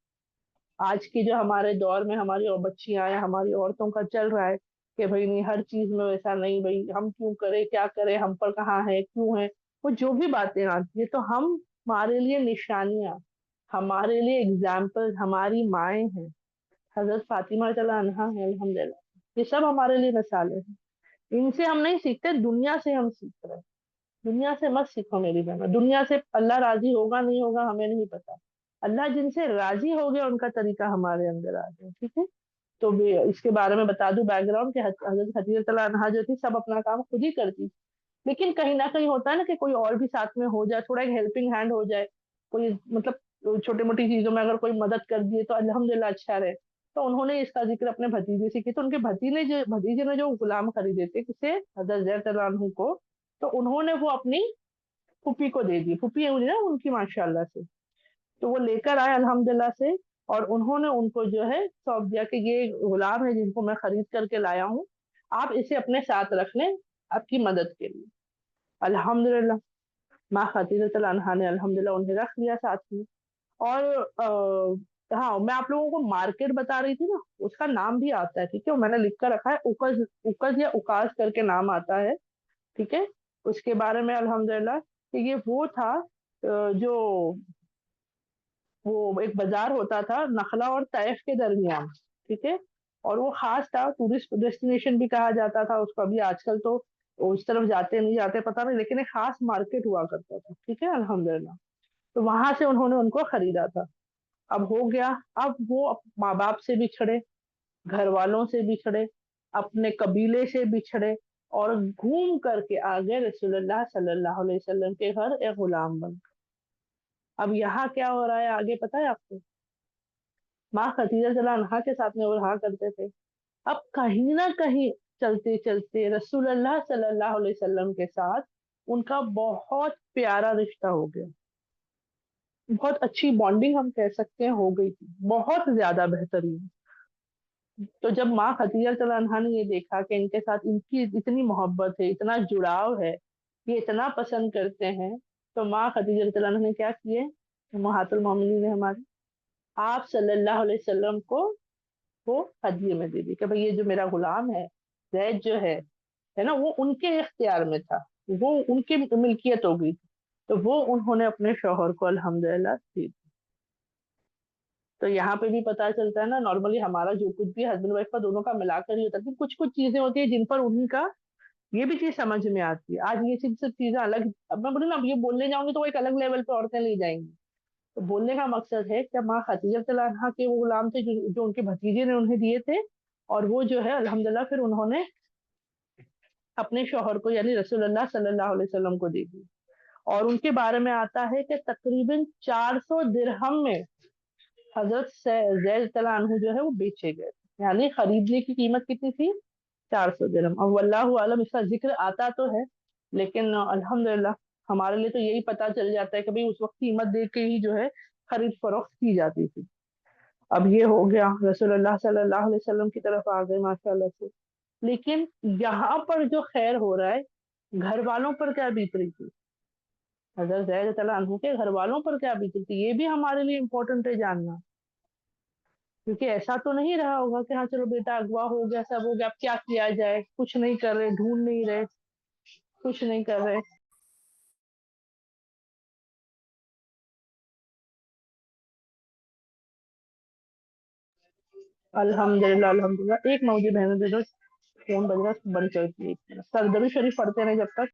आज के जो हमारे दौर में हमारी और बच्चियां या हमारी औरतों का चल रहा है कि भाई नहीं, हर चीज में वैसा नहीं, भाई हम क्यों करें, क्या करें, हम पर कहाँ है, क्यों है, वो जो भी बातें आती है, तो हम, हमारे लिए निशानियां, हमारे लिए एग्जाम्पल हमारी माएँ हैं, हजरत फातिमा रज़ियल्लाहु अन्हा है अल्हम्दुलिल्लाह, ये सब हमारे लिए मिसालें हैं। इनसे हम नहीं सीखते, दुनिया से हम सीख रहे हैं। दुनिया से मत सीखो मेरी बहन, दुनिया से अल्लाह राजी होगा नहीं होगा हमें नहीं पता, अल्लाह जिनसे राजी हो गया उनका तरीका हमारे अंदर आ जाए, ठीक है। तो इसके बारे में बता दूं बैकग्राउंड कि हजरत खदीजा तआला अन्हा जो थी सब अपना काम खुद ही करती, लेकिन कहीं ना कहीं होता है ना कि कोई और भी साथ में हो जाए, थोड़ा एक हेल्पिंग हैंड हो जाए, कोई मतलब छोटी मोटी चीजों में अगर कोई मदद कर दिए तो अल्हम्दुलिल्लाह अच्छा रहे। तो उन्होंने इसका जिक्र अपने भतीजे से किया, तो उनके भतीजे ने जो गुलाम खरीदे थे किसे, हजरत जैद रज़ियल्लाहु अन्हु को, तो उन्होंने वो अपनी फूफी को दे दी, फूफी हुई ना उनकी माशाल्लाह से, तो वो लेकर आए अल्हम्दुलिल्लाह से, और उन्होंने उनको जो है सौंप दिया कि ये गुलाम है जिनको मैं खरीद करके लाया हूँ, आप इसे अपने साथ रख लें आपकी मदद के लिए। अल्हम्दुलिल्लाह माँ खदीजतुल अन्हा ने अल्हम्दुलिल्लाह उन्हें रख लिया साथ में। और हाँ, मैं आप लोगों को मार्केट बता रही थी ना, उसका नाम भी आता है, ठीक है, वो मैंने लिख कर रखा है, उकज, उकज या उकाज करके नाम आता है, ठीक है। उसके बारे में अल्हम्दुलिल्लाह कि ये वो था जो, वो एक बाजार होता था नखला और तैफ के दरमियान, ठीक है, और वो खास था, टूरिस्ट डेस्टिनेशन भी कहा जाता था उसको, अभी आजकल तो उस तरफ जाते नहीं जाते पता नहीं, लेकिन एक खास मार्केट हुआ करता था, ठीक है अल्हम्दुलिल्लाह। तो वहां से उन्होंने उनको खरीदा था। अब हो गया, अब वो माँ बाप से बिछड़े, घर वालों से बिछड़े, अपने कबीले से बिछड़े, और घूम करके आ गए रसूलुल्लाह सल्लल्लाहु अलैहि वसल्लम के घर एक गुलाम बन। अब यहाँ क्या हो रहा है आगे पता है आपको, माँ खदीजा रज़ियल्लाहु अन्हा के साथ में वो रहा करते थे। अब कहीं ना कहीं चलते चलते रसूलुल्लाह सल्लल्लाहु अलैहि वसल्लम के साथ उनका बहुत प्यारा रिश्ता हो गया, बहुत अच्छी बॉन्डिंग हम कह सकते हैं हो गई थी, बहुत ज्यादा बेहतरीन। तो जब माँ खदीजा रज़ियल्लाहु अन्हा ने ये देखा कि इनके साथ इनकी इतनी मोहब्बत है, इतना जुड़ाव है, ये इतना पसंद करते हैं, तो माँ खदीजा रज़ियल्लाहु अन्हा ने क्या किए, उम्महातुल मोमिनीन है हमारी, आप सल्लल्लाहु अलैहि वसल्लम को वो हदिये में दे दी कि भाई ये जो मेरा गुलाम है जैद जो है ना, वो उनके इख्तियार में था, वो उनकी मिल्कियत हो गई, तो वो उन्होंने अपने शौहर को अल्हम्दुलिल्लाह दी। तो यहाँ पे भी पता चलता है ना, नॉर्मली हमारा जो कुछ भी हस्बैंड वाइफ का दोनों का मिलाकर ही होता है, कुछ कुछ चीजें होती है जिन पर उन्हीं का ये भी चीज समझ में आती है। आज ये चीज सब चीजें अलग, अब मैं बोलूँ ना, अब ये बोलने जाऊंगी तो वो एक अलग लेवल पे औरतें ले जाएंगी। तो बोलने का मकसद है कि माँ खदीजा रज़ियल्लाहु अन्हा के वो गुलाम थे जो उनके भतीजे ने उन्हें दिए थे, और वो जो है अल्हम्दुलिल्लाह फिर उन्होंने अपने शौहर को यानी रसूलुल्लाह सल्लल्लाहु अलैहि वसल्लम को दे दी। और उनके बारे में आता है कि तकरीबन 400 दिरहम में हजरत जैद तआला अन्हु जो है वो बेचे गए, यानी खरीदने की कीमत कितनी थी, 400 दिरहम। अब वल्लाहु आलम इसका जिक्र आता तो है, लेकिन अल्हम्दुलिल्लाह हमारे लिए तो यही पता चल जाता है कि भाई उस वक्त कीमत दे के ही जो है खरीद फरोख्त की जाती थी। अब ये हो गया, रसूलुल्लाह सल्लल्लाहु अलैहि वसल्लम की तरफ आ गए माशाल्लाह से। लेकिन यहाँ पर जो खैर हो रहा है, घर वालों पर क्या बीत रही थी, हजरत जैद तआला अन्हु के घर वालों पर क्या बीत रही थी, ये भी हमारे लिए इम्पोर्टेंट है जानना। क्योंकि ऐसा तो नहीं रहा होगा कि हाँ चलो बेटा अगवा हो गया, सब हो गया, अब क्या किया जाए, कुछ नहीं कर रहे, ढूंढ नहीं रहे, कुछ नहीं कर रहे। अल्हम्दुलिल्लाह अल्हम्दुलिल्लाह। एक मुझे बहन दे दो, फोन बज रहा है, बंद करती है। सरदरी शरीफ पढ़ते रहे जब तक।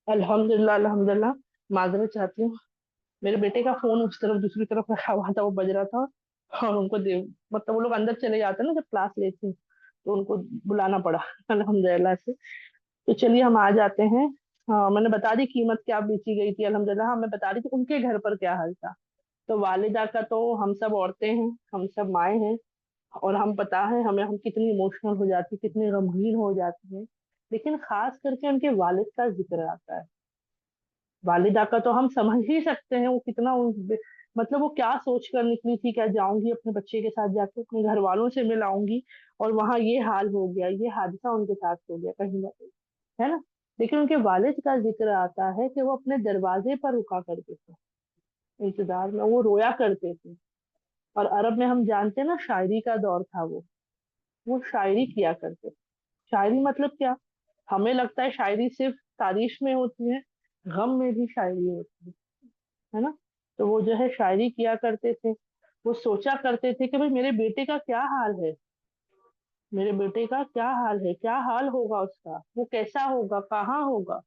अल्हम्दुलिल्लाह अल्हम्दुलिल्लाह। माजरत चाहती हूँ, मेरे बेटे का फोन उस तरफ दूसरी तरफ रखा हुआ था, वो बज रहा था। और उनको दे, मतलब वो लोग अंदर चले जाते हैं ना जब क्लास लेते हैं, तो उनको बुलाना पड़ा अल्हम्दुलिल्लाह से। तो चलिए हम आ जाते हैं। हाँ, मैंने बता दी कीमत क्या बेची गई थी अल्हम्दुलिल्लाह। हाँ, मैं बता रही थी उनके घर पर क्या हाल था। तो वालिदा का तो हम सब औरतें हैं, हम सब माएँ हैं, और हम पता है हमें, हम कितनी इमोशनल हो जाती, कितनी गमगीन हो जाती है। लेकिन खास करके उनके वालिद का जिक्र आता है। वालिदा का तो हम समझ ही सकते हैं वो कितना मतलब वो क्या सोच कर निकली थी, क्या जाऊंगी अपने बच्चे के साथ, जाके अपने घर वालों से मिल आऊंगी, और वहां ये हाल हो गया, ये हादसा उनके साथ हो गया कहीं ना कहीं, है ना। लेकिन उनके वालिद का जिक्र आता है कि वो अपने दरवाजे पर रुका करते थे, इंतजार में वो रोया करते थे। और अरब में हम जानते हैं ना, शायरी का दौर था वो शायरी किया करते थे। शायरी मतलब क्या, हमें लगता है शायरी सिर्फ तारीफ में होती है, गम में भी शायरी होती है ना। तो वो जो है शायरी किया करते थे। वो सोचा करते थे कि भाई मेरे बेटे का क्या हाल है, मेरे बेटे का क्या हाल है, क्या हाल होगा उसका, वो कैसा होगा, कहाँ होगा।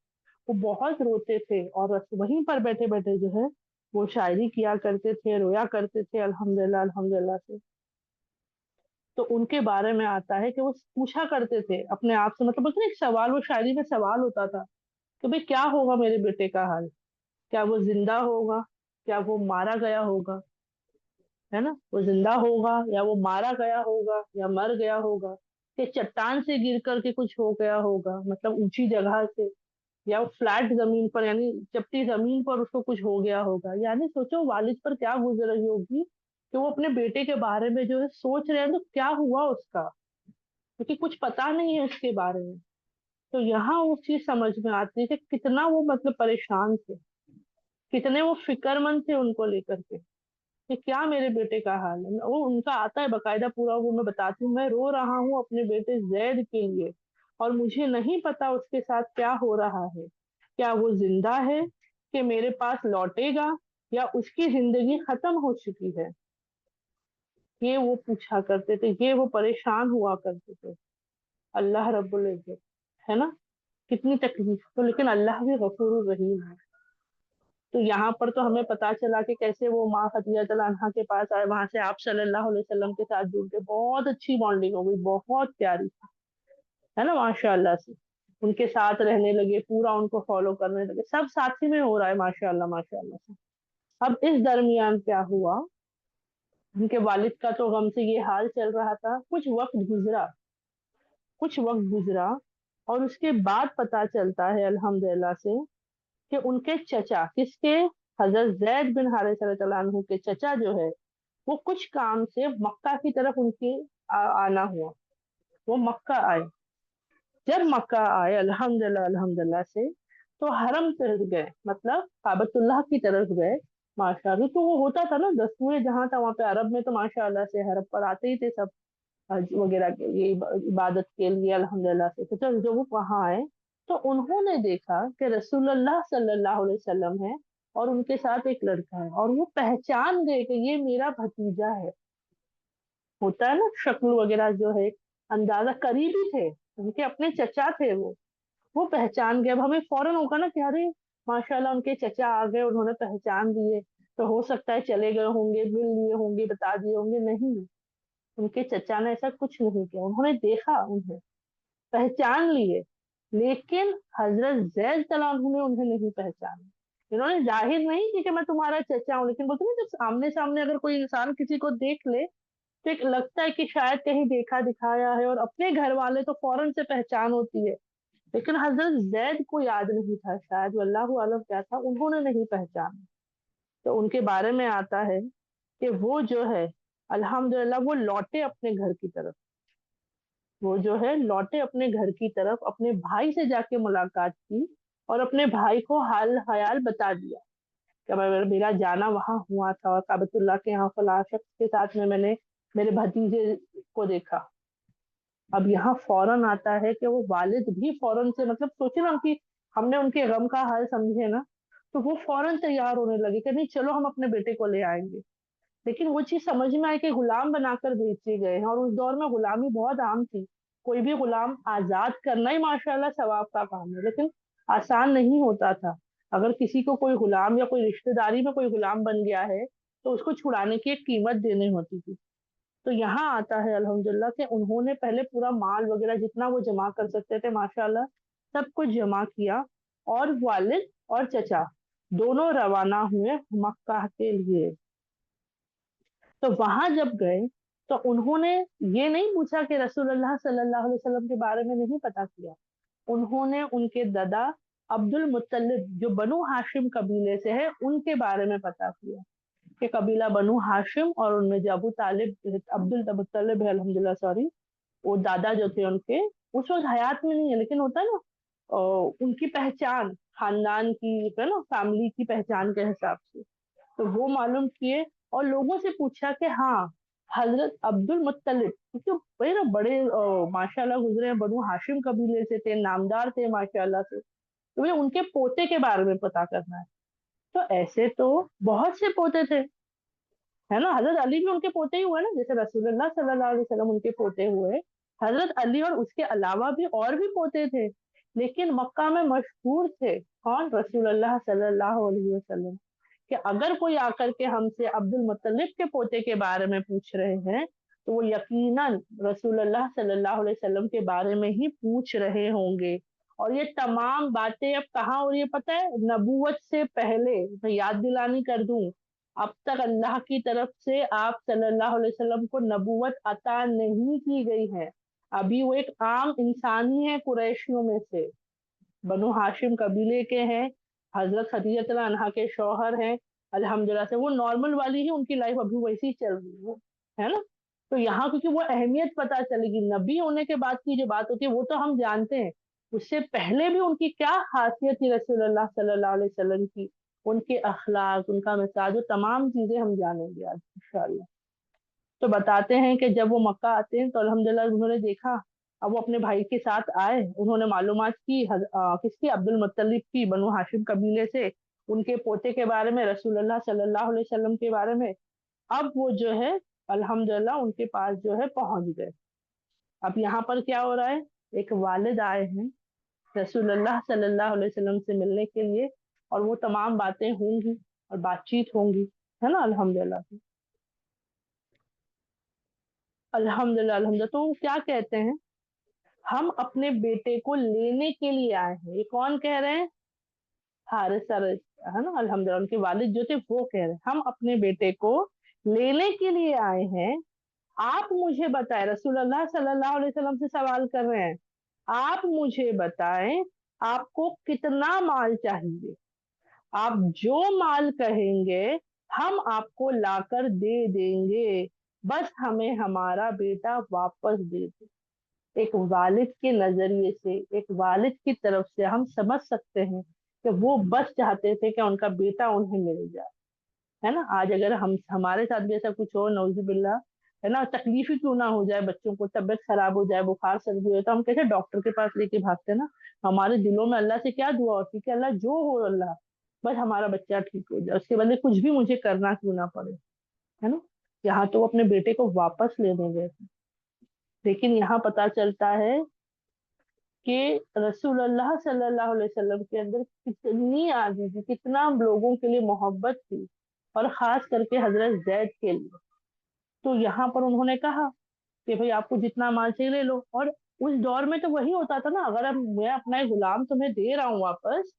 वो बहुत रोते थे, और वहीं पर बैठे बैठे जो है वो शायरी किया करते थे, रोया करते थे अल्हम्दुलिल्लाह अल्हम्दुलिल्लाह से। तो उनके बारे में आता है कि वो पूछा करते थे अपने आप से, मतलब बोलते ना एक सवाल, वो शायरी में सवाल होता था कि भाई क्या होगा मेरे बेटे का हाल, क्या वो जिंदा होगा, क्या वो मारा गया होगा, है ना। वो जिंदा होगा या वो मारा गया होगा या मर गया होगा, कि चट्टान से गिर करके कुछ हो गया होगा, मतलब ऊंची जगह से, या वो फ्लैट जमीन पर यानी चपटी जमीन पर उसको कुछ हो गया होगा। यानी सोचो वालिद पर क्या गुजर रही होगी कि वो अपने बेटे के बारे में जो है सोच रहे हैं, तो क्या हुआ उसका, क्योंकि कुछ पता नहीं है उसके बारे में। तो यहाँ वो चीज समझ में आती है कि कितना वो मतलब परेशान थे, कितने वो फिक्रमंद थे उनको लेकर के, कि क्या मेरे बेटे का हाल है। वो उनका आता है बकायदा पूरा, वो मैं बताती हूँ, मैं रो रहा हूँ अपने बेटे जैद के लिए, और मुझे नहीं पता उसके साथ क्या हो रहा है, क्या वो जिंदा है, कि मेरे पास लौटेगा, या उसकी जिंदगी खत्म हो चुकी है। ये वो पूछा करते थे, ये वो परेशान हुआ करते थे। अल्लाह रब्बुल इज्जत, है ना। कितनी तकलीफ तो, लेकिन अल्लाह भी गफूर रहीम है। तो यहाँ पर तो हमें पता चला कि कैसे वो माँ खदीजा तआला अन्हा के पास आए, वहां से आप सल्लल्लाहु अलैहि वसल्लम के साथ जुड़ गए, बहुत अच्छी बॉन्डिंग हो गई, बहुत प्यारी, है ना, माशाअल्लाह से। उनके साथ रहने लगे, पूरा उनको फॉलो करने लगे, सब साथ ही में हो रहा है माशाअल्लाह माशाअल्लाह से। अब इस दरमियान क्या हुआ, उनके वालिद का तो गम से ये हाल चल रहा था। कुछ वक्त गुजरा, और उसके बाद पता चलता है अल्हम्दुलिल्लाह से कि उनके चचा, किसके, हजरत जैद बिन हारिस रज़ियल्लाहु अन्हु के चचा जो है, वो कुछ काम से मक्का की तरफ उनके आना हुआ। वो मक्का आए, जब मक्का आए अल्हम्दुलिल्लाह अल्हम्दुलिल्लाह से, तो हरम तरफ गए, मतलब काबतुल्लाह की तरफ गए। माशाअल्लाह, तो वो होता था ना, दस्तूर जहाँ था वहाँ पे अरब में, तो माशाअल्लाह से हरम पर आते ही थे सब, हज वगैरह के लिए, इबादत के लिए अल्हम्दुलिल्लाह से। तो जब वो वहाँ आए, तो उन्होंने देखा कि रसूलुल्लाह सल्लल्लाहु अलैहि वसल्लम है, और उनके साथ एक लड़का है, और वो पहचान गए कि ये मेरा भतीजा है। होता है ना, शक्ल वगैरह जो है, अंदाजा, करीबी थे, उनके अपने चचा थे वो पहचान गए। अब हमें फौरन होगा ना कि अरे माशाल्लाह उनके चचा आ गए, उन्होंने पहचान दिए, तो हो सकता है चले गए होंगे, मिल लिए होंगे, बता दिए होंगे, नहीं, उनके चचा ने ऐसा कुछ नहीं किया। उन्होंने देखा, उन्हें पहचान लिए, लेकिन हजरत जैद तलानहु ने उन्हें नहीं पहचाना। इन्होंने जाहिर नहीं की कि मैं तुम्हारा चचा हूँ, लेकिन बोलते ना जब आमने सामने अगर कोई इंसान किसी को देख ले, तो एक लगता है कि शायद कहीं देखा दिखाया है, और अपने घर वाले तो फौरन से पहचान होती है। लेकिन हजरत जैद को याद नहीं था शायद, वल्लाहु आलम क्या था, उन्होंने नहीं पहचाना। तो उनके बारे में आता है कि वो जो है अल्हम्दुलिल्लाह वो लौटे अपने घर की तरफ। वो जो है लौटे अपने घर की तरफ, अपने भाई से जाके मुलाकात की और अपने भाई को हाल हयाल बता दिया कि मेरा जाना वहां हुआ था और काबतुल्लाह के यहाँ फलां शख्स के साथ में मैंने मेरे भतीजे को देखा। अब यहाँ फौरन आता है कि वो वालिद भी फौरन से, मतलब सोचे ना कि हमने उनके गम का हाल समझे ना, तो वो फौरन तैयार होने लगे कि नहीं चलो हम अपने बेटे को ले आएंगे। लेकिन वो चीज समझ में आई कि गुलाम बनाकर बेचे गए हैं, और उस दौर में गुलामी बहुत आम थी। कोई भी गुलाम आजाद करना ही माशाल्लाह सवाब का काम है, लेकिन आसान नहीं होता था। अगर किसी को कोई गुलाम या कोई रिश्तेदारी में कोई गुलाम बन गया है तो उसको छुड़ाने की एक कीमत देनी होती थी। तो यहाँ आता है अल्हम्दुलिल्लाह कि उन्होंने पहले पूरा माल वगैरह जितना वो जमा कर सकते थे माशाल्लाह सब कुछ जमा किया, और वालिद और चचा दोनों रवाना हुए मक्का के लिए। तो वहां जब गए तो उन्होंने ये नहीं पूछा कि रसूलुल्लाह सल्लल्लाहु अलैहि वसल्लम के बारे में नहीं पता किया। उन्होंने उनके दादा अब्दुल मुत्तलिब जो बनु हाशिम कबीले से है उनके बारे में पता किया कि कबीला बनु हाशिम, और उनमें जो अबू तालिब अब्दुल मुत्तलिब है अल्हम्दुलिल्लाह, सॉरी, वो दादा जो थे उनके उस वक्त हयात में नहीं है, लेकिन होता है ना उनकी पहचान खानदान की है ना, फैमिली की पहचान के हिसाब से। तो वो मालूम किए और लोगों से पूछा कि हाँ हजरत अब्दुल मुत्तलिब, क्योंकि बड़े ना बड़े माशाल्लाह गुजरे हैं, बनु हाशिम कबीले से थे, नामदार थे माशाल्लाह से, तो मुझे उनके पोते के बारे में पता करना है। तो ऐसे तो बहुत से पोते थे, है ना, हजरत अली भी उनके पोते ही हुए ना, जैसे रसूलुल्लाह सल्लल्लाहु अलैहि वसल्लम उनके पोते हुए, हजरत अली और उसके अलावा भी और भी पोते थे। लेकिन मक्का में मशहूर थे कौन, रसूलुल्लाह सल्लल्लाहु अलैहि वसल्लम। कि अगर कोई आकर के हमसे अब्दुल मुत्तलिब के पोते के बारे में पूछ रहे हैं तो वो यकीनन रसूलुल्लाह सल्लल्लाहु अलैहि वसल्लम के बारे में ही पूछ रहे होंगे। और ये तमाम बातें अब कहाँ हो रही है पता है, नबूवत से पहले। मैं याद दिलानी कर दूं, अब तक अल्लाह की तरफ से आप सल्लल्लाहु अलैहि वसल्लम को नबूवत अता नहीं की गई है। अभी वो एक आम इंसान ही है कुरैशियों में से, बनु हाशिम कबीले के हैं, हजरत खदीजत अन्हा के शौहर हैं। अल्हम्दुलिल्लाह से वो नॉर्मल वाली ही उनकी लाइफ अभी वैसी ही चल रही है ना। तो यहाँ क्योंकि वो अहमियत पता चलेगी, नबी होने के बाद की जो बात होती है वो तो हम जानते हैं, उससे पहले भी उनकी क्या खासियत थी रसूलुल्लाह सल्लल्लाहु अलैहि वसल्लम की, उनके अखलाक, उनका मिजाज, वो तमाम चीजें हम जानेंगे आज इंशाल्लाह। तो बताते हैं कि जब वो मक्का आते हैं तो अल्हम्दुलिल्लाह उन्होंने देखा। अब वो अपने भाई के साथ आए, उन्होंने मालूमात की किसकी, अब्दुल मुत्तलिब की, बनु हाशिम कबीले से, उनके पोते के बारे में, रसूलुल्लाह सल्लल्लाहु अलैहि वसल्लम के बारे में। अब वो जो है अल्हम्दुलिल्लाह उनके पास जो है पहुंच गए। अब यहाँ पर क्या हो रहा है, एक वालिद आए हैं रसूलुल्लाह सल्लल्लाहु अलैहि वसल्लम से मिलने के लिए, और वो तमाम बातें होंगी और बातचीत होंगी, है ना, अल्हम्दुलिल्लाह। अल्हम्दुलिल्लाह अल्हम्दुलिल्लाह। तो वो क्या कहते हैं, हम अपने बेटे को लेने के लिए आए हैं। ये कौन कह रहे हैं, हारिस सर, है ना, अल्हम्दुलिल्लाह उनके वालिद जो थे वो कह रहे हैं हम अपने बेटे को लेने के लिए आए हैं। आप मुझे बताएं, रसूलुल्लाह सल्लल्लाहु अलैहि वसल्लम से सवाल कर रहे हैं, आप मुझे बताएं आपको कितना माल चाहिए, आप जो माल कहेंगे हम आपको लाकर दे देंगे, बस हमें हमारा बेटा वापस दे दे। एक वालिद के नजरिए से, एक वालिद की तरफ से हम समझ सकते हैं कि वो बस चाहते थे कि उनका बेटा उन्हें मिल जाए, है ना। आज अगर हम हमारे साथ भी ऐसा कुछ हो नौजुबिल्ला, है ना, तकलीफ ही क्यों ना हो जाए, बच्चों को तबीयत खराब हो जाए, बुखार सर्दी हो, तो हम कैसे डॉक्टर के पास लेके भागते हैं ना। हमारे दिलों में अल्लाह से क्या दुआ होती है कि अल्लाह जो हो अल्लाह, बस हमारा बच्चा ठीक हो जाए, उसके बदले कुछ भी मुझे करना क्यों ना पड़े, है ना। यहाँ तो वो अपने बेटे को वापस लेने गए थे। लेकिन यहाँ पता चलता है कि रसूलुल्लाह सल्लल्लाहु अलैहि वसल्लम के अंदर कितनी आजी थी, कितना लोगों के लिए मोहब्बत थी, और खास करके हजरत जैद के लिए। तो यहाँ पर उन्होंने कहा कि भाई आपको जितना माल चाहिए ले लो। और उस दौर में तो वही होता था ना, अगर अब मैं अपना एक गुलाम तुम्हें दे रहा हूँ वापस,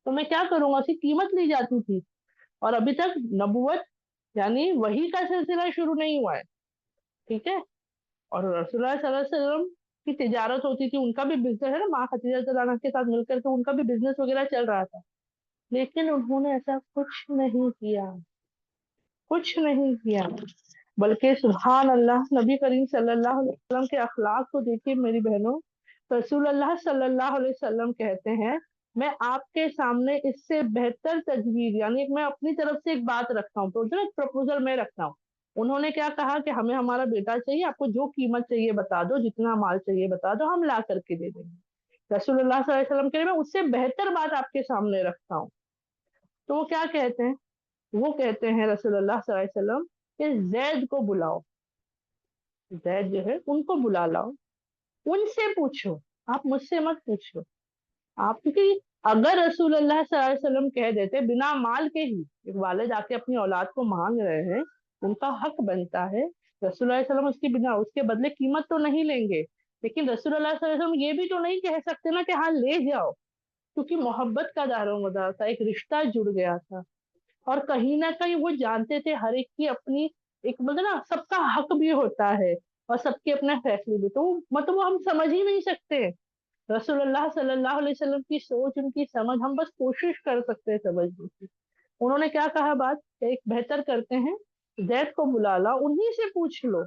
तो मैं क्या करूंगा, उसकी कीमत ली जाती थी। और अभी तक नबुवत यानी वही का सिलसिला शुरू नहीं हुआ है, ठीक है। और रसूलुल्लाह सल्लल्लाहु अलैहि वसल्लम की तिजारत होती थी, उनका भी बिजनेस है ना, माँ खदीजा रज़ियल्लाहु अन्हा के साथ मिलकर के उनका भी बिजनेस वगैरह चल रहा था, लेकिन उन्होंने ऐसा कुछ नहीं किया, कुछ नहीं किया। बल्कि सुभान अल्लाह, नबी करीम सल्लल्लाहु अलैहि वसल्लम के अखलाक को देखिए मेरी बहनों। रसूल अल्लाह सल्लल्लाहु अलैहि वसल्लम कहते हैं, मैं आपके सामने इससे बेहतर तजवीज, यानी मैं अपनी तरफ से एक बात रखता हूँ, तो जो एक प्रपोजल मैं रखता हूँ। उन्होंने क्या कहा कि हमें हमारा बेटा चाहिए, आपको जो कीमत चाहिए बता दो, जितना माल चाहिए बता दो, हम ला करके दे देंगे। रसूलुल्लाह सल्लल्लाहु अलैहि वसल्लम कह रहे मैं उससे बेहतर बात आपके सामने रखता हूँ। तो वो क्या कहते हैं? वो कहते हैं रसूलुल्लाह सल्लल्लाहु अलैहि वसल्लम कि जैद को बुलाओ, जैद जो है उनको बुला लाओ, उनसे पूछो, आप मुझसे मत पूछो। आप, क्योंकि अगर रसूलुल्लाह सल्लल्लाहु अलैहि वसल्लम कह देते बिना माल के ही, एक वालिद आके अपनी औलाद को मांग रहे हैं, उनका हक बनता है, रसूलुल्लाह सल्लल्लाहु अलैहि वसल्लम उसके बिना, उसके बदले कीमत तो नहीं लेंगे, लेकिन रसूलुल्लाह सल्लल्लाहु अलैहि वसल्लम ये भी तो नहीं कह सकते ना कि हाँ ले जाओ, क्योंकि मोहब्बत का दारोमदार था, एक रिश्ता जुड़ गया था। और कहीं ना कहीं वो जानते थे हर एक की अपनी, एक मतलब ना सबका हक भी होता है, और सबके अपने फैसले भी, तो मतलब वो हम समझ ही नहीं सकते। रसूलुल्लाह सल्लल्लाहु अलैहि वसल्लम की सोच, उनकी समझ, हम बस कोशिश कर सकते हैं समझने की। उन्होंने क्या कहा बात, एक बेहतर करते हैं, जैद को बुला ला, उन्हीं से पूछ लो,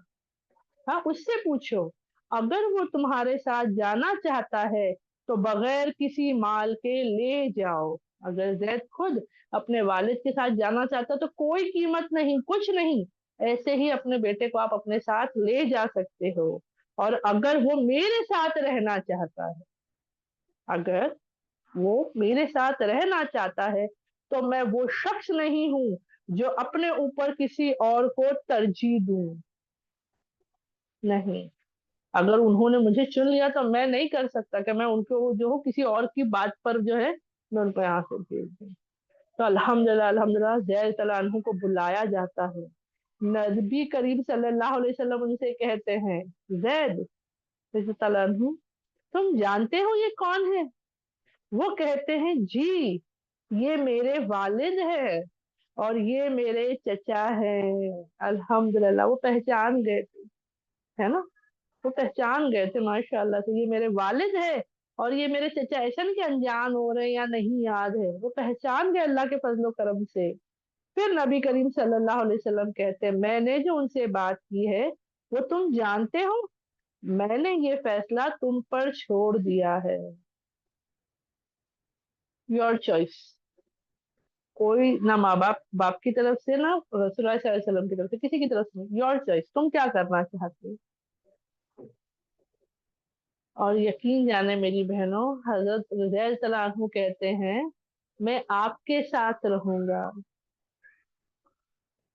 हाँ उससे पूछो, अगर वो तुम्हारे साथ जाना चाहता है तो बगैर किसी माल के ले जाओ। अगर जैद खुद अपने वालिद के साथ जाना चाहता तो कोई कीमत नहीं, कुछ नहीं, ऐसे ही अपने बेटे को आप अपने साथ ले जा सकते हो। और अगर वो मेरे साथ रहना चाहता है, अगर वो मेरे साथ रहना चाहता है, तो मैं वो शख्स नहीं हूं जो अपने ऊपर किसी और को तरजीह दूं। नहीं, अगर उन्होंने मुझे चुन लिया तो मैं नहीं कर सकता कि मैं उनको जो हो किसी और की बात पर जो है मैं उन पर आंसू भेज दूं। तो अल्हम्दुलिल्लाह, अल्हम्दुलिल्लाह जैद तआला अन्हु को बुलाया जाता है। नबी करीम सल्लल्लाहु अलैहि वसल्लम उनसे कहते हैं, जैद रज़ी तआला अन्हु, तुम जानते हो ये कौन है? वो कहते हैं, जी ये मेरे वालिद है और ये मेरे चचा है। अल्हम्दुलिल्लाह, वो पहचान गए थे, है ना, वो पहचान गए थे माशाल्लाह से, ये मेरे वालिद है और ये मेरे चचा। ऐसा नहीं कि अनजान हो रहे हैं या नहीं याद है, वो पहचान गए अल्लाह के फजलो करम से। फिर नबी करीम सल्लल्लाहु अलैहि वसल्लम कहते हैं, मैंने जो उनसे बात की है वो तुम जानते हो, मैंने ये फैसला तुम पर छोड़ दिया है, योर चॉइस। कोई ना माँ बाप, बाप की तरफ से ना रसूलुल्लाह सल्लल्लाहु अलैहि वसल्लम की तरफ से, किसी की तरफ से, योर चॉइस, तुम क्या करना चाहते हो। और यकीन जाने मेरी बहनों, हजरत रज़ियल्लाहु तआला अन्हु कहते हैं, मैं आपके साथ रहूंगा।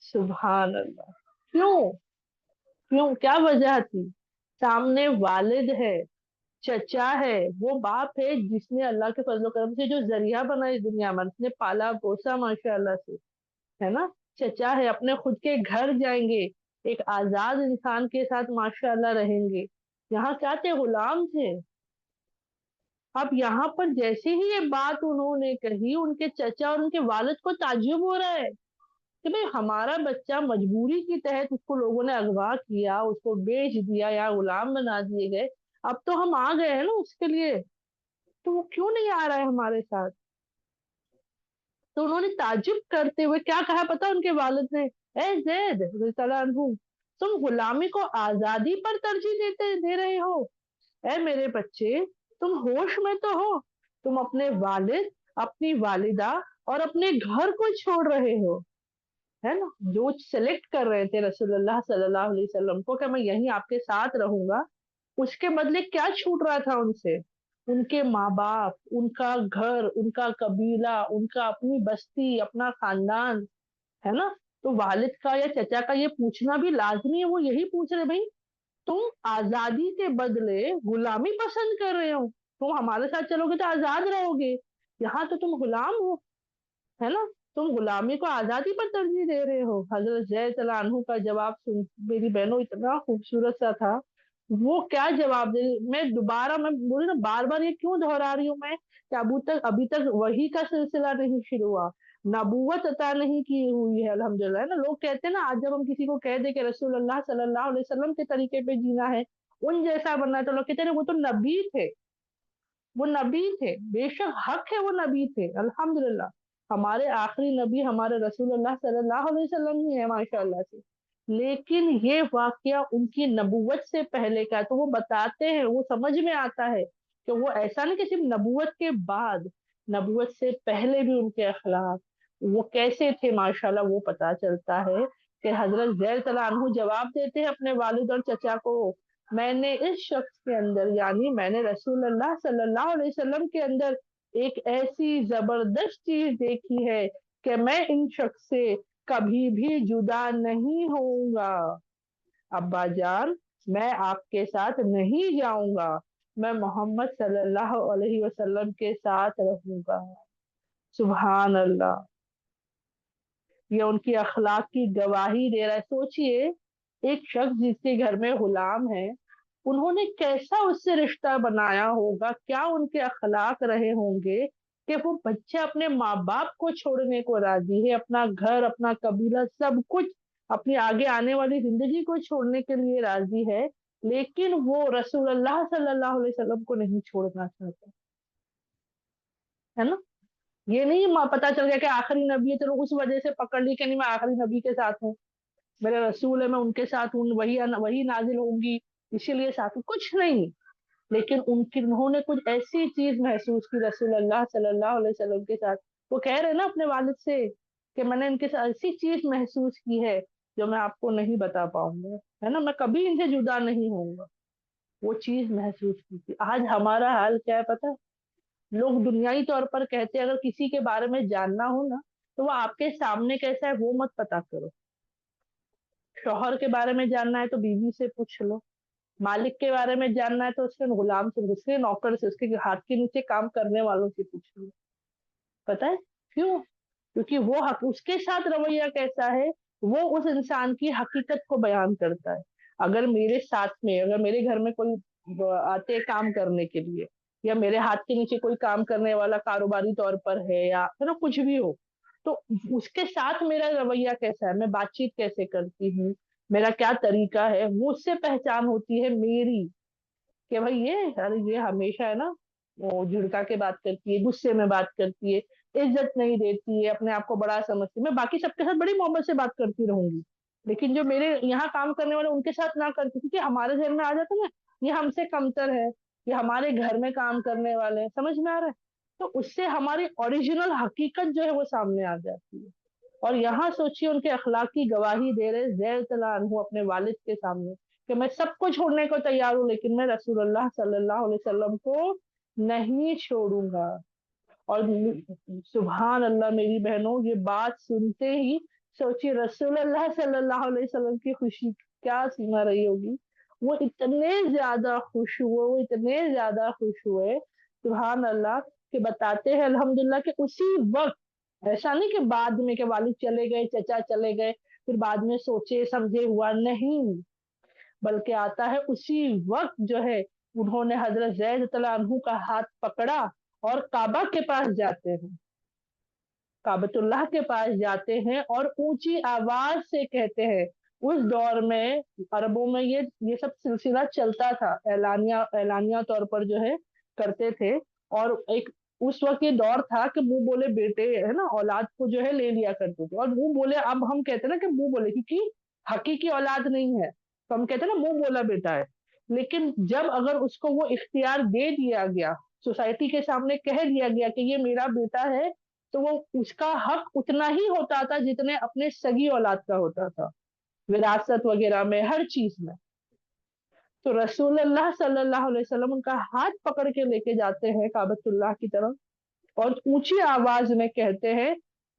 सुभान अल्लाह। क्यों? क्यों, क्या वजह थी? सामने वालिद है, चचा है, वो बाप है जिसने अल्लाह के फजल करम से जो जरिया बना इस दुनिया में, उसने पाला पोसा माशाल्लाह से, है ना। चचा है, अपने खुद के घर जाएंगे, एक आजाद इंसान के साथ माशाल्लाह रहेंगे। यहाँ क्या थे, गुलाम थे। अब यहाँ पर जैसे ही ये बात उन्होंने कही, उनके चचा और उनके वालिद को ताज्जुब हो रहा है कि भाई हमारा बच्चा मजबूरी के तहत उसको लोगों ने अगवा किया, उसको बेच दिया या गुलाम बना दिए गए, अब तो हम आ गए हैं ना उसके लिए, तो वो क्यों नहीं आ रहा है हमारे साथ। तो उन्होंने ताज्जुब करते हुए क्या कहा पता उनके वालिद ने, ए जैद रज़ियल्लाहु अन्हु, तुम गुलामी को आजादी पर तरजीह दे रहे हो। ए मेरे बच्चे, तुम होश में तो हो, तुम अपने वालिद, अपनी वालिदा और अपने घर को छोड़ रहे हो, है ना। जो सेलेक्ट कर रहे थे रसूलुल्लाह सल्लल्लाहु अलैहि वसल्लम को कि मैं यहीं आपके साथ रहूंगा, उसके बदले क्या छूट रहा था उनसे? उनके माँ बाप, उनका घर, उनका कबीला, उनका अपनी बस्ती, अपना खानदान, है ना। तो वालिद का या चचा का ये पूछना भी लाजमी है, वो यही पूछ रहे, भाई तुम आजादी के बदले गुलामी पसंद कर रहे हो, तुम हमारे साथ चलोगे तो आजाद रहोगे, यहाँ तो तुम गुलाम हो, है ना। तुम गुलामी को आजादी पर तरजीह दे रहे हो। हजरत जय तलानहू का जवाब सुन मेरी बहनों, इतना खूबसूरत सा था। वो क्या जवाब दे, मैं दोबारा, मैं बोली ना बार बार ये क्यों दोहरा रही हूँ मैं, कि अभी तक वही का सिलसिला नहीं शुरू हुआ, नबूवत अता नहीं की हुई है अल्हम्दुलिल्लाह, है ना। लोग कहते हैं ना, आज जब हम किसी को कह दे कि रसूलुल्लाह सल्लल्लाहु अलैहि वसल्लम के तरीके पे जीना है, उन जैसा बनना है, तो लोग कहते हैं वो तो नबी थे, वो नबी थे, बेशक हक है वो नबी थे, अल्हम्दुलिल्लाह। हमारे आखिरी नबी हमारे रसूलुल्लाह सल्लल्लाहु अलैहि वसल्लम ही है माशाअल्लाह से। लेकिन ये वाकया उनकी नबूवत से पहले का है, तो वो बताते हैं, वो समझ में आता है कि वो ऐसा नहीं कि सिर्फ नबूवत के बाद, नबूवत से पहले भी उनके अखलाक वो कैसे थे माशाल्लाह, वो पता चलता है। कि हजरत जैद तआला अन्हु जवाब देते हैं अपने वालिद और चचा को, मैंने इस शख्स के अंदर, यानी मैंने रसूलुल्लाह सल्लल्लाहु अलैहि वसल्लम के अंदर एक ऐसी जबरदस्त चीज देखी है कि मैं इन शख्स से कभी भी जुदा नहीं होऊंगा। अब्बा जान, मैं आपके साथ नहीं जाऊंगा, मैं मोहम्मद सल्लल्लाहु अलैहि वसल्लम के साथ रहूंगा। सुभान अल्लाह। ये उनकी अखलाक की गवाही दे रहा है। सोचिए, एक शख्स जिसके घर में गुलाम है, उन्होंने कैसा उससे रिश्ता बनाया होगा, क्या उनके अखलाक रहे होंगे कि वो बच्चा अपने माँ बाप को छोड़ने को राजी है, अपना घर, अपना कबीला, सब कुछ, अपनी आगे आने वाली जिंदगी को छोड़ने के लिए राजी है, लेकिन वो रसूलुल्लाह सल्लल्लाहु अलैहि वसल्लम को नहीं छोड़ना चाहता, है ना। ये नहीं पता चल गया कि आखिरी नबी है, चलो उस वजह से पकड़ ली कि नहीं मैं आखिरी नबी के साथ हूँ, मेरे रसूल है, मैं उनके साथ हूँ, वही वही नाजिल होंगी, इसीलिए साथ हूँ, कुछ नहीं। लेकिन उन्होंने कुछ ऐसी चीज महसूस की रसूलुल्लाह सल्लल्लाहु अलैहि वसल्लम के साथ। वो कह रहे हैं ना अपने वालिद से कि मैंने इनके साथ ऐसी चीज महसूस की है जो मैं आपको नहीं बता पाऊंगा, है ना, मैं कभी इनसे जुदा नहीं होऊंगा। वो चीज महसूस की थी। आज हमारा हाल क्या है पता है? लोग दुनियाई तौर पर कहते हैं अगर किसी के बारे में जानना हो ना, तो वो आपके सामने कैसा है वो मत पता करो। शौहर के बारे में जानना है तो बीवी से पूछ लो, मालिक के बारे में जानना है तो उसके गुलाम से, उसके नौकर से, उसके हाथ के नीचे काम करने वालों से पूछ लो। पता है क्यों? क्योंकि वो हक उसके साथ रवैया कैसा है, वो उस इंसान की हकीकत को बयान करता है। अगर मेरे साथ में, अगर मेरे घर में कोई आते हैं काम करने के लिए, या मेरे हाथ के नीचे कोई काम करने वाला कारोबारी तौर पर है, या है ना कुछ भी हो, तो उसके साथ मेरा रवैया कैसा है, मैं बातचीत कैसे करती हूँ, मेरा क्या तरीका है, वो उससे पहचान होती है मेरी। कि भाई ये, अरे ये हमेशा है ना, वो झुड़का के बात करती है, गुस्से में बात करती है, इज्जत नहीं देती है, अपने आप को बड़ा समझती है। मैं बाकी सबके साथ बड़ी मोहब्बत से बात करती रहूंगी, लेकिन जो मेरे यहाँ काम करने वाले उनके साथ ना करती, क्योंकि हमारे घर में आ जाता है ना, ये हमसे कमतर है, ये हमारे घर में काम करने वाले हैं, समझ में आ रहा है। तो उससे हमारी ओरिजिनल हकीकत जो है वो सामने आ जाती है। और यहाँ सोचिए, उनके अखलाक की गवाही दे रहे जैद तआला अन्हु अपने वालिद के सामने कि मैं सबको छोड़ने को तैयार हूँ, लेकिन मैं रसूलुल्लाह सल्लल्लाहु अलैहि वसल्लम को नहीं छोड़ूंगा। और सुभान अल्लाह मेरी बहनों, ये बात सुनते ही सोचिए रसूलुल्लाह सल्लल्लाहु अलैहि वसल्लम की खुशी क्या सीमा रही होगी। वो इतने ज्यादा खुश हुए, वो इतने ज्यादा खुश हुए, सुभान अल्लाह, कि बताते हैं अल्हम्दुलिल्लाह कि उसी वक्त, ऐसा नहीं कि बाद में, के वालिद चले गए, चचा चले गए, फिर बाद में सोचे समझे हुआ, नहीं, बल्कि आता है उसी वक्त जो है, उन्होंने हजरत जैद तआला अन्हु का हाथ पकड़ा और काबा के पास जाते हैं, काबतुल्लाह के पास जाते हैं और ऊंची आवाज से कहते हैं। उस दौर में अरबों में ये सब सिलसिला चलता था, ऐलानिया ऐलानिया तौर पर जो है करते थे। और एक उस वक्त ये दौर था कि मुंह बोले बेटे, है ना, औलाद को जो है ले लिया करते थे, और मुंह बोले, अब हम कहते हैं ना कि मुंह बोले, क्योंकि हकीकी औलाद नहीं है, तो हम कहते हैं ना मुंह बोला बेटा है। लेकिन जब अगर उसको वो इख्तियार दे दिया गया, सोसाइटी के सामने कह दिया गया कि ये मेरा बेटा है, तो वो उसका हक उतना ही होता था जितने अपने सगी औलाद का होता था, विरासत वगैरह में, हर चीज में। तो रसूलुल्लाह सल्लल्लाहु अलैहि वसल्लम उनका हाथ पकड़ के लेके जाते हैं काबतुल्लाह की तरफ, और ऊंची आवाज में कहते हैं,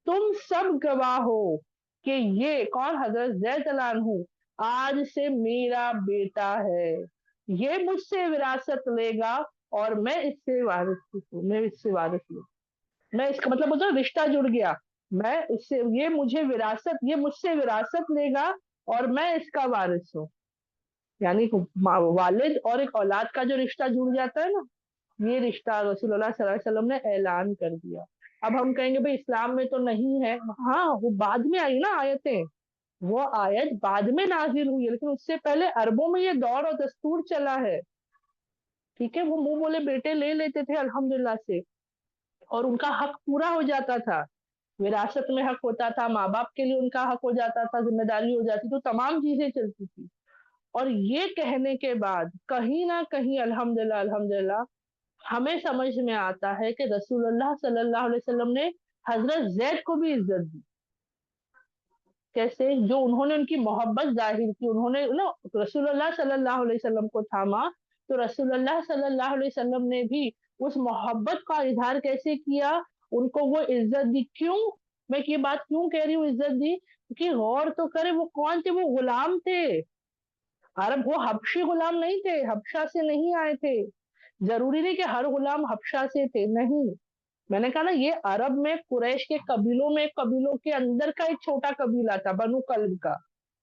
तुम सब गवाह हो कि ये कौन, हजरत जैद अन्हु आज से मेरा बेटा है, ये मुझसे विरासत लेगा, और मैं इससे वारिस हूँ, मैं इससे वारिस हूँ। मैं इसका मतलब होता है रिश्ता जुड़ गया, मैं इससे, ये मुझे विरासत, ये मुझसे विरासत लेगा, और मैं इसका वारिस हूँ। यानी वालिद और एक औलाद का जो रिश्ता जुड़ जाता है ना, ये रिश्ता रसूलुल्लाह सल्लल्लाहु अलैहि वसल्लम ने ऐलान कर दिया। अब हम कहेंगे भाई इस्लाम में तो नहीं है, हाँ वो बाद में आई ना आयतें, वो आयत बाद में नाजिल हुई है, लेकिन उससे पहले अरबों में ये दौर और दस्तूर चला है। ठीक है, वो मुंह बोले बेटे ले लेते थे अल्हम्दुलिल्लाह से, और उनका हक पूरा हो जाता था, विरासत में हक होता था, माँ बाप के लिए उनका हक हो जाता था, जिम्मेदारी हो जाती, तो तमाम चीजें चलती थी। और ये कहने के बाद कहीं ना कहीं अल्हम्दुलिल्लाह अल्हम्दुलिल्लाह हमें समझ में आता है कि रसूलुल्लाह सल्लल्लाहु अलैहि वसल्लम ने हजरत जैद को भी इज्जत दी। कैसे? जो उन्होंने उनकी मोहब्बत जाहिर की, उन्होंने ना रसूलुल्लाह सल्लल्लाहु अलैहि वसल्लम को थामा, तो रसूलुल्लाह सल्लल्लाहु अलैहि वसल्लम ने भी उस मोहब्बत का इजहार कैसे किया, उनको वो इज्जत दी। क्यों? मैं ये बात क्यों कह रही हूँ इज्जत दी? क्योंकि गौर तो करे वो कौन थे, वो गुलाम थे अरब, वो हबशी गुलाम नहीं थे, हबशा से नहीं आए थे। जरूरी नहीं कि हर गुलाम हबशा से थे, नहीं। मैंने कहा ना, ये अरब में कुरैश के कबीलों में, कबीलों के अंदर का एक छोटा कबीला था, बनु कल्ब का।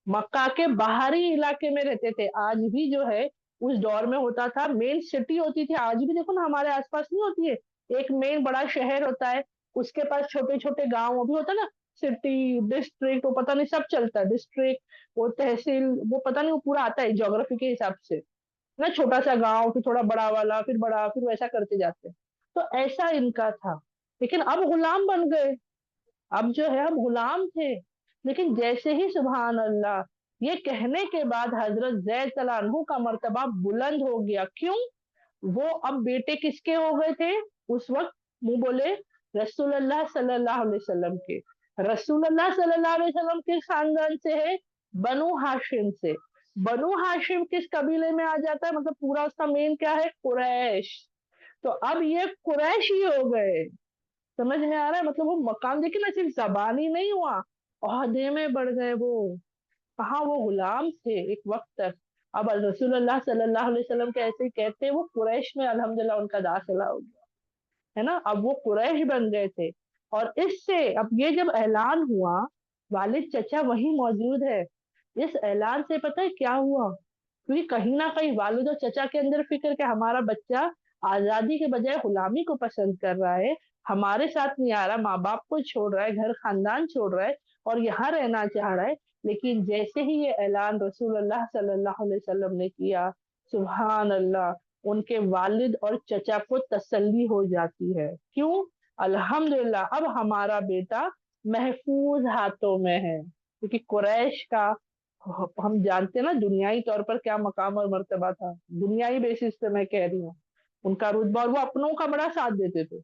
मक्का के बाहरी इलाके में रहते थे। आज भी जो है उस दौर में होता था, मेन सिटी होती थी। आज भी देखो ना, हमारे आसपास नहीं होती है, एक मेन बड़ा शहर होता है, उसके पास छोटे छोटे गांव भी होता है ना, सिटी, डिस्ट्रिक्ट, वो पता नहीं सब चलता है, डिस्ट्रिक्ट, वो तहसील, वो पता नहीं, वो पूरा आता है ज्योग्राफी के हिसाब से ना, छोटा सा गांव, फिर थोड़ा बड़ा वाला, फिर बड़ा, फिर वैसा करते जाते हैं। तो ऐसा इनका था। लेकिन अब गुलाम बन गए, अब जो है, अब गुलाम थे। लेकिन जैसे ही सुभान अल्लाह ये कहने के बाद हजरत जैद तआला अन्हु का मर्तबा बुलंद हो गया। क्यों? वो अब बेटे किसके हो गए थे उस वक्त? मुंह बोले रसूलुल्लाह सल्लल्लाहु अलैहि वसल्लम के। रसूलुल्लाह सल्लल्लाहु अलैहि वसल्लम के खानदान से है, बनु हाशिम से। बनु हाशिम किस कबीले में आ जाता है, मतलब पूरा उसका मेन क्या है, कुरैश। तो अब ये कुरैशी हो गए। समझ में आ रहा है? मतलब वो मकाम देखिए ना, सिर्फ जबानी नहीं हुआ, ओहदे में बढ़ गए वो। कहाँ वो गुलाम थे एक वक्त तक, अब रसूलुल्लाह सल्लल्लाहु अलैहि वसल्लम के ऐसे ही कहते हैं, वो कुरैश में अल्हम्दुलिल्लाह उनका दाखिला हो गया, है ना, अब वो कुरैश बन गए थे। और इससे अब ये जब ऐलान हुआ, वालिद चचा वही मौजूद है, इस ऐलान से पता है क्या हुआ? क्योंकि कहीं ना कहीं वालिद और चचा के अंदर फिक्र कि हमारा बच्चा आजादी के बजाय गुलामी को पसंद कर रहा है, हमारे साथ नहीं आ रहा, माँ बाप को छोड़ रहा है, घर खानदान छोड़ रहा है, और यहाँ रहना चाह रहा है। लेकिन जैसे ही ये ऐलान रसूलुल्लाह सल्लल्लाहु अलैहि वसल्लम ने किया, सुभान अल्लाह, उनके वालिद और चचा को तसल्ली हो जाती है। क्यों? अल्हम्दुलिल्लाह, अब हमारा बेटा महफूज हाथों में है। क्योंकि कुरैश का, हम जानते हैं ना दुनियाई तौर पर क्या मकाम और मर्तबा था, दुनियाई बेसिस पे मैं कह रही हूँ, उनका रुतबा, और वो अपनों का बड़ा साथ देते थे।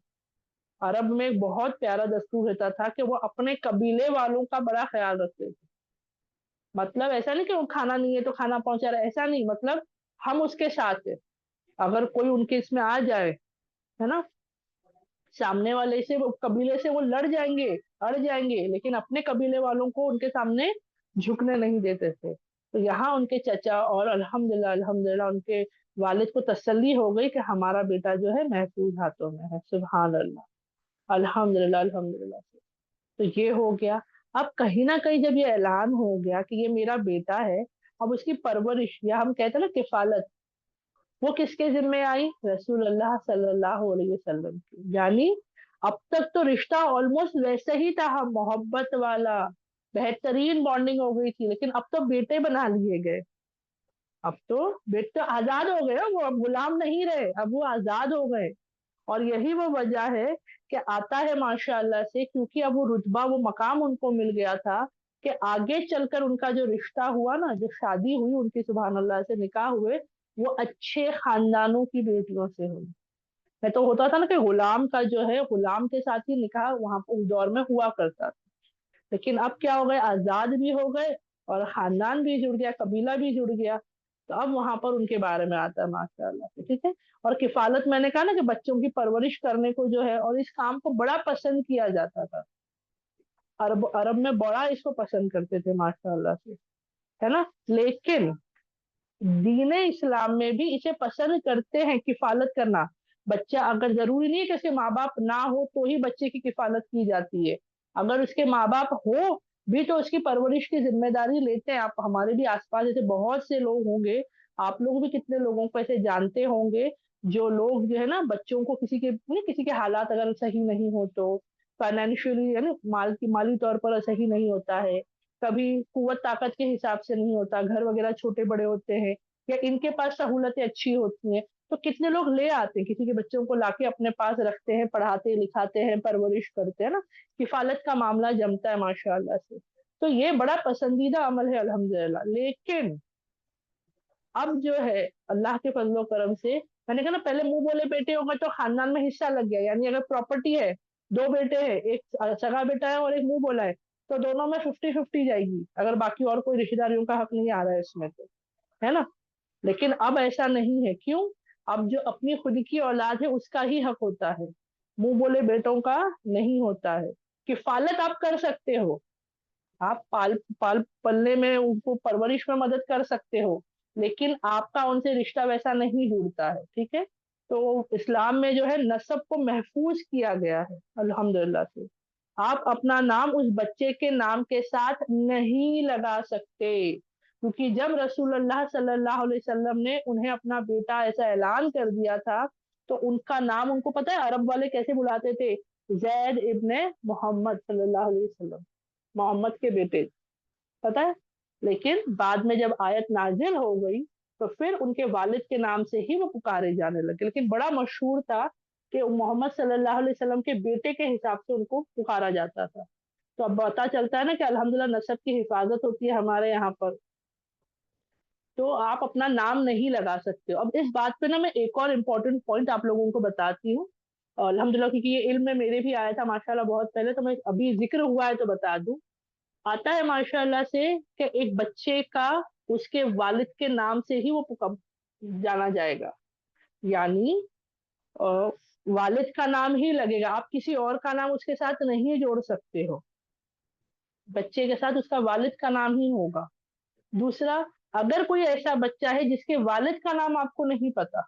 अरब में एक बहुत प्यारा दस्तूर रहता था कि वो अपने कबीले वालों का बड़ा ख्याल रखते थे। मतलब ऐसा नहीं कि वो खाना नहीं है तो खाना पहुंचा रहा है, ऐसा नहीं, मतलब हम उसके साथ है। अगर कोई उनके इसमें आ जाए, है ना, सामने वाले से, वो कबीले से वो लड़ जाएंगे, अड़ जाएंगे, लेकिन अपने कबीले वालों को उनके सामने झुकने नहीं देते थे। तो यहाँ उनके चचा और अल्हम्दुलिल्लाह अल्हम्दुलिल्लाह उनके वालिद को तसल्ली हो गई कि हमारा बेटा जो है महफूज हाथों में है। सुभान अल्लाह, अल्हम्दुलिल्लाह अल्हम्दुलिल्लाह। तो ये हो गया। अब कहीं ना कहीं जब ये ऐलान हो गया कि ये मेरा बेटा है, अब उसकी परवरिश, या हम कहते हैं ना किफालत, वो किसके जिम्मे आई? रसूलुल्लाह सल्लल्लाहु अलैहि वसल्लम की। यानी अब तक तो रिश्ता ऑलमोस्ट वैसे ही था, मोहब्बत वाला, बेहतरीन बॉन्डिंग हो गई थी, लेकिन अब तो बेटे बना लिए गए। अब तो बेटे आजाद हो गए, वो अब गुलाम नहीं रहे, अब वो आजाद हो गए। और यही वो वजह है कि आता है माशाल्लाह से, क्योंकि अब वो रुतबा, वो मकाम उनको मिल गया था कि आगे चलकर उनका जो रिश्ता हुआ ना, जो शादी हुई उनकी, सुभान अल्लाह से निकाह हुए, वो अच्छे खानदानों की बेटियों से हुई। मैं तो होता था ना कि गुलाम का जो है, गुलाम के साथ ही निकाह वहां पर उस दौर में हुआ करता था। लेकिन अब क्या हो गए, आजाद भी हो गए, और खानदान भी जुड़ गया, कबीला भी जुड़ गया। तो अब वहां पर उनके बारे में आता है माशाल्लाह से, ठीक है। और किफालत, मैंने कहा ना कि बच्चों की परवरिश करने को जो है, और इस काम को बड़ा पसंद किया जाता था। अरब अरब में बड़ा इसको पसंद करते थे माशाल्लाह से, है ना। लेकिन दीन इस्लाम में भी इसे पसंद करते हैं, किफालत करना। बच्चा अगर, जरूरी नहीं है कि उसके माँ बाप ना हो तो ही बच्चे की किफालत की जाती है, अगर उसके माँ बाप हो भी तो उसकी परवरिश की जिम्मेदारी लेते हैं। आप हमारे भी आसपास ऐसे बहुत से लोग होंगे, आप लोग भी कितने लोगों को ऐसे जानते होंगे, जो लोग जो है ना, बच्चों को, किसी के नहीं, किसी के हालात अगर सही नहीं हो तो, फाइनेंशियली है ना, माली तौर पर सही नहीं होता है, कभी कुव्वत ताकत के हिसाब से नहीं होता, घर वगैरह छोटे बड़े होते हैं या इनके पास सहूलतें अच्छी होती हैं, तो कितने लोग ले आते हैं, किसी के बच्चों को लाके अपने पास रखते हैं, पढ़ाते लिखाते हैं, परवरिश करते हैं ना, किफालत का मामला जमता है माशाअल्लाह से। तो ये बड़ा पसंदीदा अमल है अल्हम्दुलिल्लाह। लेकिन अब जो है अल्लाह के फजलो करम से, मैंने कहा ना पहले मुंह बोले बेटे होगा तो खानदान में हिस्सा लग गया, यानी अगर प्रॉपर्टी है, दो बेटे हैं, एक सगा बेटा है और एक मुंह बोला है, तो दोनों में 50-50 जाएगी, अगर बाकी और कोई रिश्तेदारियों का हक नहीं आ रहा है इसमें तो, है ना। लेकिन अब ऐसा नहीं है, क्यों? अब जो अपनी खुद की औलाद है उसका ही हक होता है, मुंह बोले बेटों का नहीं होता है। किफालत आप कर सकते हो, आप पाल पाल पलने में उनको परवरिश में मदद कर सकते हो, लेकिन आपका उनसे रिश्ता वैसा नहीं जुड़ता है, ठीक है। तो इस्लाम में जो है नस्ब को महफूज किया गया है अल्हम्दुलिल्लाह से। आप अपना नाम उस बच्चे के नाम के साथ नहीं लगा सकते, क्योंकि जब रसूलुल्लाह सल्लल्लाहु अलैहि वसल्लम ने उन्हें अपना बेटा ऐसा ऐलान कर दिया था, तो उनका नाम, उनको पता है अरब वाले कैसे बुलाते थे? जैद इब्ने मोहम्मद सल्लल्लाहु अलैहि वसल्लम, मोहम्मद के बेटे, पता है। लेकिन बाद में जब आयत नाजिल हो गई, तो फिर उनके वालिद के नाम से ही वो पुकारे जाने लगे, लेकिन बड़ा मशहूर था कि मोहम्मद सल्लल्लाहु अलैहि वसल्लम के बेटे के हिसाब से उनको पुकारा जाता था। तो अब पता चलता है ना कि अल्हम्दुलिल्लाह नसब की हिफाजत होती है हमारे यहाँ पर। तो आप अपना नाम नहीं लगा सकते हो। अब इस बात पे ना मैं एक और इम्पोर्टेंट पॉइंट आप लोगों को बताती हूँ, अल्हम्दुलिल्लाह, क्योंकि ये इल्म में मेरे भी आया था माशाल्लाह बहुत पहले, तो मैं अभी जिक्र हुआ है तो बता दूं। आता है माशाल्लाह से कि एक बच्चे का उसके वालिद के नाम से ही वो जाना जाएगा, यानी अ, वालिद का नाम ही लगेगा, आप किसी और का नाम उसके साथ नहीं जोड़ सकते हो, बच्चे के साथ उसका वालिद का नाम ही होगा। दूसरा, अगर कोई ऐसा बच्चा है जिसके वालिद का नाम आपको नहीं पता,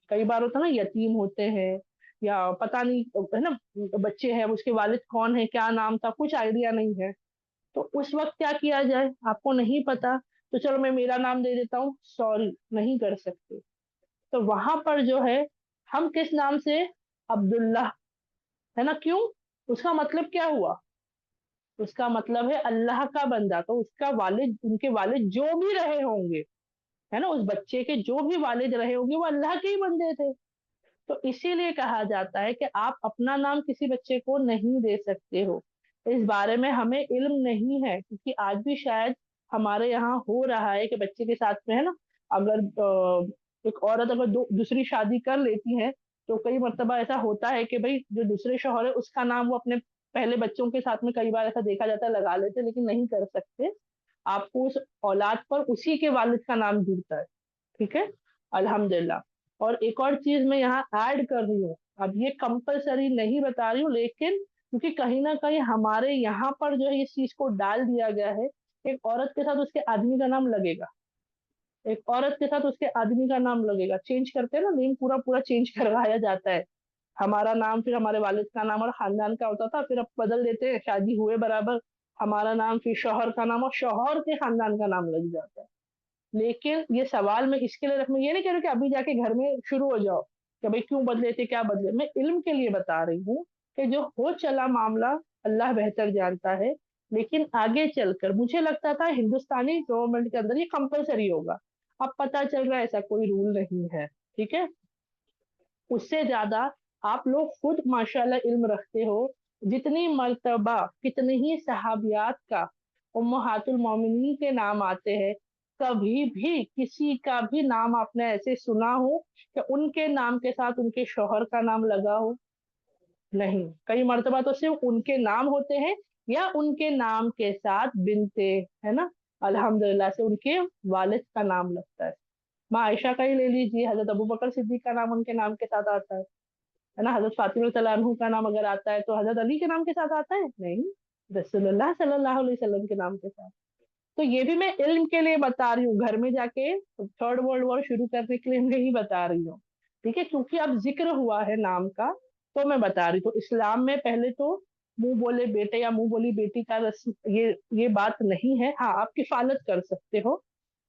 कई बार होता है ना यतीम होते हैं या पता नहीं, है ना, बच्चे हैं, उसके वालिद कौन है, क्या नाम था, कुछ आइडिया नहीं है, तो उस वक्त क्या किया जाए? आपको नहीं पता, तो चलो मैं मेरा नाम दे देता हूँ, सॉरी नहीं कर सकते। तो वहां पर जो है, हम किस नाम से? अब्दुल्लाह, है ना, क्यों? उसका मतलब क्या हुआ? उसका मतलब है अल्लाह का बंदा, तो उसका वालिद, उनके वालिद जो भी रहे होंगे, है ना, उस बच्चे के जो भी वालिद रहे होंगे वो अल्लाह के ही बंदे थे। तो इसीलिए कहा जाता है कि आप अपना नाम किसी बच्चे को नहीं दे सकते हो। इस बारे में हमें इल्म नहीं है, क्योंकि आज भी शायद हमारे यहाँ हो रहा है कि बच्चे के साथ में, है ना, अगर एक औरत अगर दूसरी शादी कर लेती है, तो कई मर्तबा ऐसा होता है कि भाई जो दूसरे शौहर है उसका नाम वो अपने पहले बच्चों के साथ में, कई बार ऐसा देखा जाता है, लगा लेते, लेकिन नहीं कर सकते। आपको उस औलाद पर उसी के वालिद का नाम जुड़ता है, ठीक है, अल्हम्दुलिल्लाह। और एक और चीज मैं यहाँ ऐड कर रही हूँ, अब ये कंपलसरी नहीं बता रही हूँ, लेकिन क्योंकि कहीं ना कहीं हमारे यहाँ पर जो है इस चीज को डाल दिया गया है, एक औरत के साथ उसके आदमी का नाम लगेगा, एक औरत के साथ उसके आदमी का नाम लगेगा, चेंज करते हैं ना, नेम पूरा पूरा चेंज करवाया जाता है। हमारा नाम फिर हमारे वालिद का नाम और खानदान का होता था, फिर अब बदल देते हैं, शादी हुए बराबर हमारा नाम, फिर शौहर का नाम और शौहर के खानदान का नाम लग जाता है। लेकिन ये सवाल मैं इसके लिए रख, मैं ये नहीं कह रही कि अभी जाके घर में शुरू हो जाओ कि भाई क्यों बदले थे, क्या बदले, मैं इल्म के लिए बता रही हूँ कि जो हो चला मामला अल्लाह बेहतर जानता है। लेकिन आगे चलकर मुझे लगता था हिंदुस्तानी गवर्नमेंट के अंदर ये कंपलसरी होगा, अब पता चल रहा है ऐसा कोई रूल नहीं है, ठीक है। उससे ज्यादा आप लोग खुद माशाल्लाह इल्म रखते हो, जितनी मर्तबा कितने ही सहाबियात का उम्महातुल मोमिनीन के नाम आते हैं, कभी भी किसी का भी नाम आपने ऐसे सुना हो कि उनके नाम के साथ उनके शौहर का नाम लगा हो? नहीं, कई मर्तबा तो सिर्फ उनके नाम होते हैं या उनके नाम के साथ बिनते, है ना, अल्हम्दुलिल्लाह से उनके वालिद का नाम लगता है। माँ आयशा का ही ले लीजिए, हजरत अबू बकर सिद्दीक का नाम उनके नाम के साथ आता है ना, हजरत फातिमा रज़ियल्लाहु अन्हु का नाम अगर आता है तो हजरत अली के नाम के साथ आता है? नहीं, रसूलुल्लाह सल्लल्लाहु अलैहि वसल्लम के नाम के साथ। तो ये भी मैं इल्म के लिए बता रही हूँ, घर में जाके थर्ड वर्ल्ड वॉर शुरू करने के लिए नहीं बता रही हूँ, ठीक है, क्योंकि अब जिक्र हुआ है नाम का, तो मैं बता रही हूँ। तो इस्लाम में पहले तो मुंह बोले बेटे या मुंह बोली बेटी का रस्म, ये बात नहीं है। हाँ, आप किफालत कर सकते हो,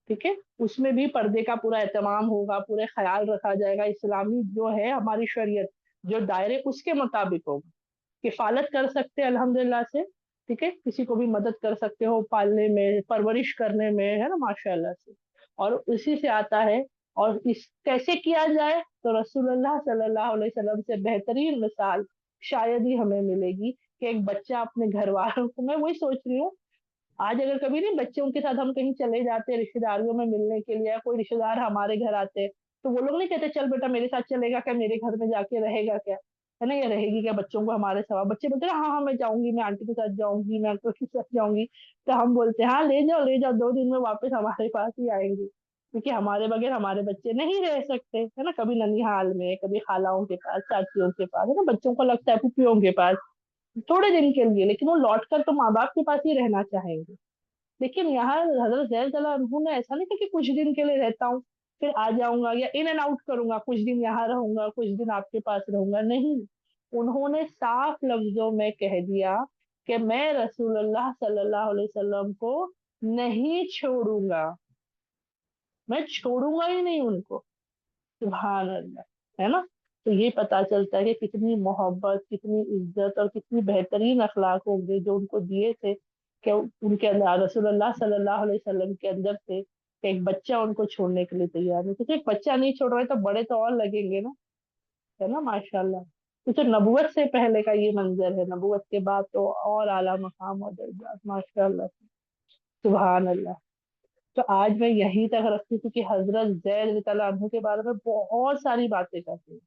ठीक है, उसमें भी पर्दे का पूरा एहतमाम होगा, पूरे ख्याल रखा जाएगा, इस्लामी जो है हमारी शरीयत जो दायरे उसके मुताबिक होगा, किफालत कर सकते हैं अल्हम्दुलिल्लाह से। ठीक है, किसी को भी मदद कर सकते हो पालने में, परवरिश करने में, है ना, माशाल्लाह से। और उसी से आता है। और इस कैसे किया जाए, तो रसूलुल्लाह सल्लल्लाहु अलैहि वसल्लम से बेहतरीन मिसाल शायद ही हमें मिलेगी कि एक बच्चा अपने घर वालों को, मैं वही सोच रही हूँ, आज अगर कभी नहीं बच्चों के साथ हम कहीं चले जाते हैं रिश्तेदारियों में मिलने के लिए, या कोई रिश्तेदार हमारे घर आते, तो वो लोग नहीं कहते चल बेटा मेरे साथ चलेगा क्या, मेरे घर में जाके रहेगा क्या, है ना, या रहेगी क्या, बच्चों को हमारे सवा बच्चे बोलते हैं हाँ हाँ मैं जाऊंगी, मैं आंटी के साथ जाऊंगी, मैं अंकल के साथ जाऊंगी। तो हम बोलते हैं हाँ ले जाओ 2 दिन में वापस हमारे पास ही आएंगे, क्योंकि हमारे बगैर हमारे बच्चे नहीं रह सकते, है ना, कभी ननिहाल में, कभी खालाओं के पास, चाचियों के पास, है ना, बच्चों को लगता है फूफियों के पास थोड़े दिन के लिए, लेकिन वो लौट कर तो माँ बाप के पास ही रहना चाहेंगे। लेकिन यहाँ हजरत जैद ने ऐसा नहीं था कि कुछ दिन के लिए रहता हूँ फिर आ जाऊंगा, या इन एंड आउट करूंगा, कुछ दिन यहाँ रहूंगा कुछ दिन आपके पास रहूंगा, नहीं। उन्होंने साफ लफ्जों में कह दिया कि मैं रसूलुल्लाह सल्लल्लाहु अलैहि वसल्लम को नहीं छोड़ूंगा, मैं छोड़ूंगा ही नहीं उनको। सुभान अल्लाह, है ना। तो ये पता चलता है कि कितनी मोहब्बत, कितनी इज्जत और कितनी बेहतरीन अखलाक होंगे जो उनको दिए थे, कि उनके अंदर रसूलुल्लाह सल्लल्लाहु अलैहि वसल्लम के अंदर थे, कि एक बच्चा उनको छोड़ने के लिए तैयार है, क्योंकि एक बच्चा नहीं छोड़ रहे तो बड़े तो और लगेंगे ना, है ना, माशाल्लाह। तो नबूवत से पहले का ये मंजर है, नबूवत के बाद तो और आला मकाम और दर्जात, माशाल्लाह, सुभान अल्लाह। तो आज मैं यहीं तक रखती हूँ, क्योंकि हजरत जैद रज़ियल्लाहु अन्हु के बारे में बहुत सारी बातें करती हूँ।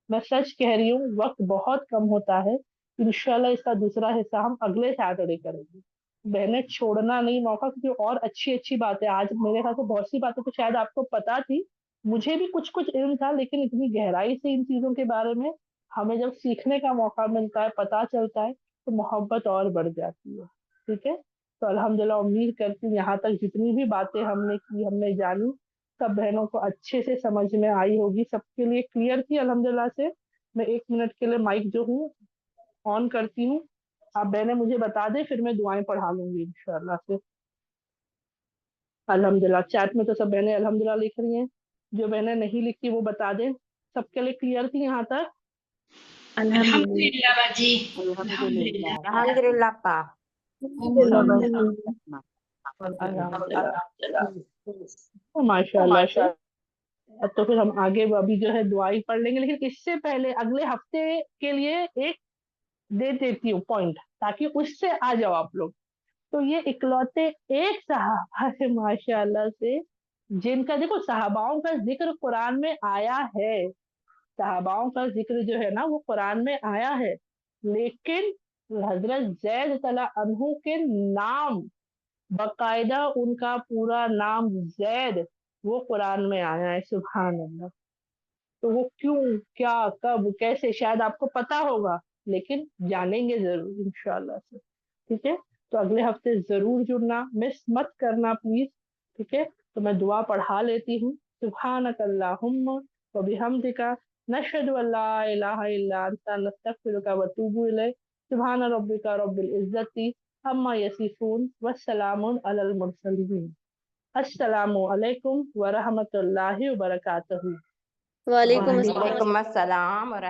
मैं सच कह रही हूँ, वक्त बहुत कम होता है। इंशाल्लाह इसका दूसरा हिस्सा हम अगले सैटरडे करेंगे। बहनें छोड़ना नहीं मौका, क्योंकि और अच्छी अच्छी बातें आज मेरे ख्याल से, बहुत सी बातें तो शायद आपको पता थी, मुझे भी कुछ कुछ इल्म था, लेकिन इतनी गहराई से इन चीजों के बारे में हमें जब सीखने का मौका मिलता है, पता चलता है, तो मोहब्बत और बढ़ जाती है। ठीक है। तो अल्हम्दुलिल्लाह, उम्मीद करती हूँ यहाँ तक जितनी भी बातें हमने की, हमने जानी, सब बहनों को अच्छे से समझ में आई होगी, सबके लिए क्लियर थी अल्हम्दुलिल्लाह से। मैं 1 मिनट के लिए माइक जो हूँ ऑन करती हूँ, आप बहनें मुझे बता दें, फिर मैं दुआएं पढ़ा लूंगी इंशाल्लाह से। अल्हम्दुलिल्लाह, चैट में तो सब बहनें अल्हम्दुलिल्लाह लिख रही हैं, जो बहनें नहीं लिखती वो बता दें। सबके लिए क्लियर थी यहाँ तक? अल्हम्दुलिल्लाह। अल्हम्दुलिल्लाह बाजी, अल्हम्दुलिल्लाह, अल्हम्दुलिल्लाह। अल्हम्दुलिल्लाह पा। अल्हम्दुलिल्लाह, अल्हम्दुलिल्लाह, माशाल्लाह से। अब तो फिर हम आगे अभी जो है दुआई पढ़ लेंगे, लेकिन इससे पहले अगले हफ्ते के लिए एक दे देती हूँ पॉइंट, ताकि उससे आ जाओ आप लोग। तो ये इकलौते एक सहाबा है माशाल्लाह से, जिनका देखो सहाबाओं का जिक्र कुरान में आया है, सहाबाओं का जिक्र जो है ना वो कुरान में आया है, लेकिन हजरत जैद तला अनहु के नाम, बकायदा उनका पूरा नाम जैद, वो कुरान में आया है, सुभान अल्लाह। तो वो क्यों, क्या, कब, कैसे, शायद आपको पता होगा, लेकिन जानेंगे जरूर इंशाल्लाह से। ठीक है। तो अगले हफ्ते जरूर जुड़ना, मिस मत करना प्लीज। ठीक है। तो मैं दुआ पढ़ा लेती हूँ। सुब्हानक अल्लाहुम्मा व बिहम्दिका नशहदु अल्ला इलाहा इल्ला अंता नस्तगफिरुका व नतूबु इलैक। सुब्हान रब्बिका रब्बिल इज्जति अम्मा यसिफून वस्सलामुन अलल मुरसलीन। अस्सलामु अलैकुम व रहमतुल्लाहि व बरकातहू। वालेकुम वालेकुम अस्सलाम। वालेकुम अस्सलाम और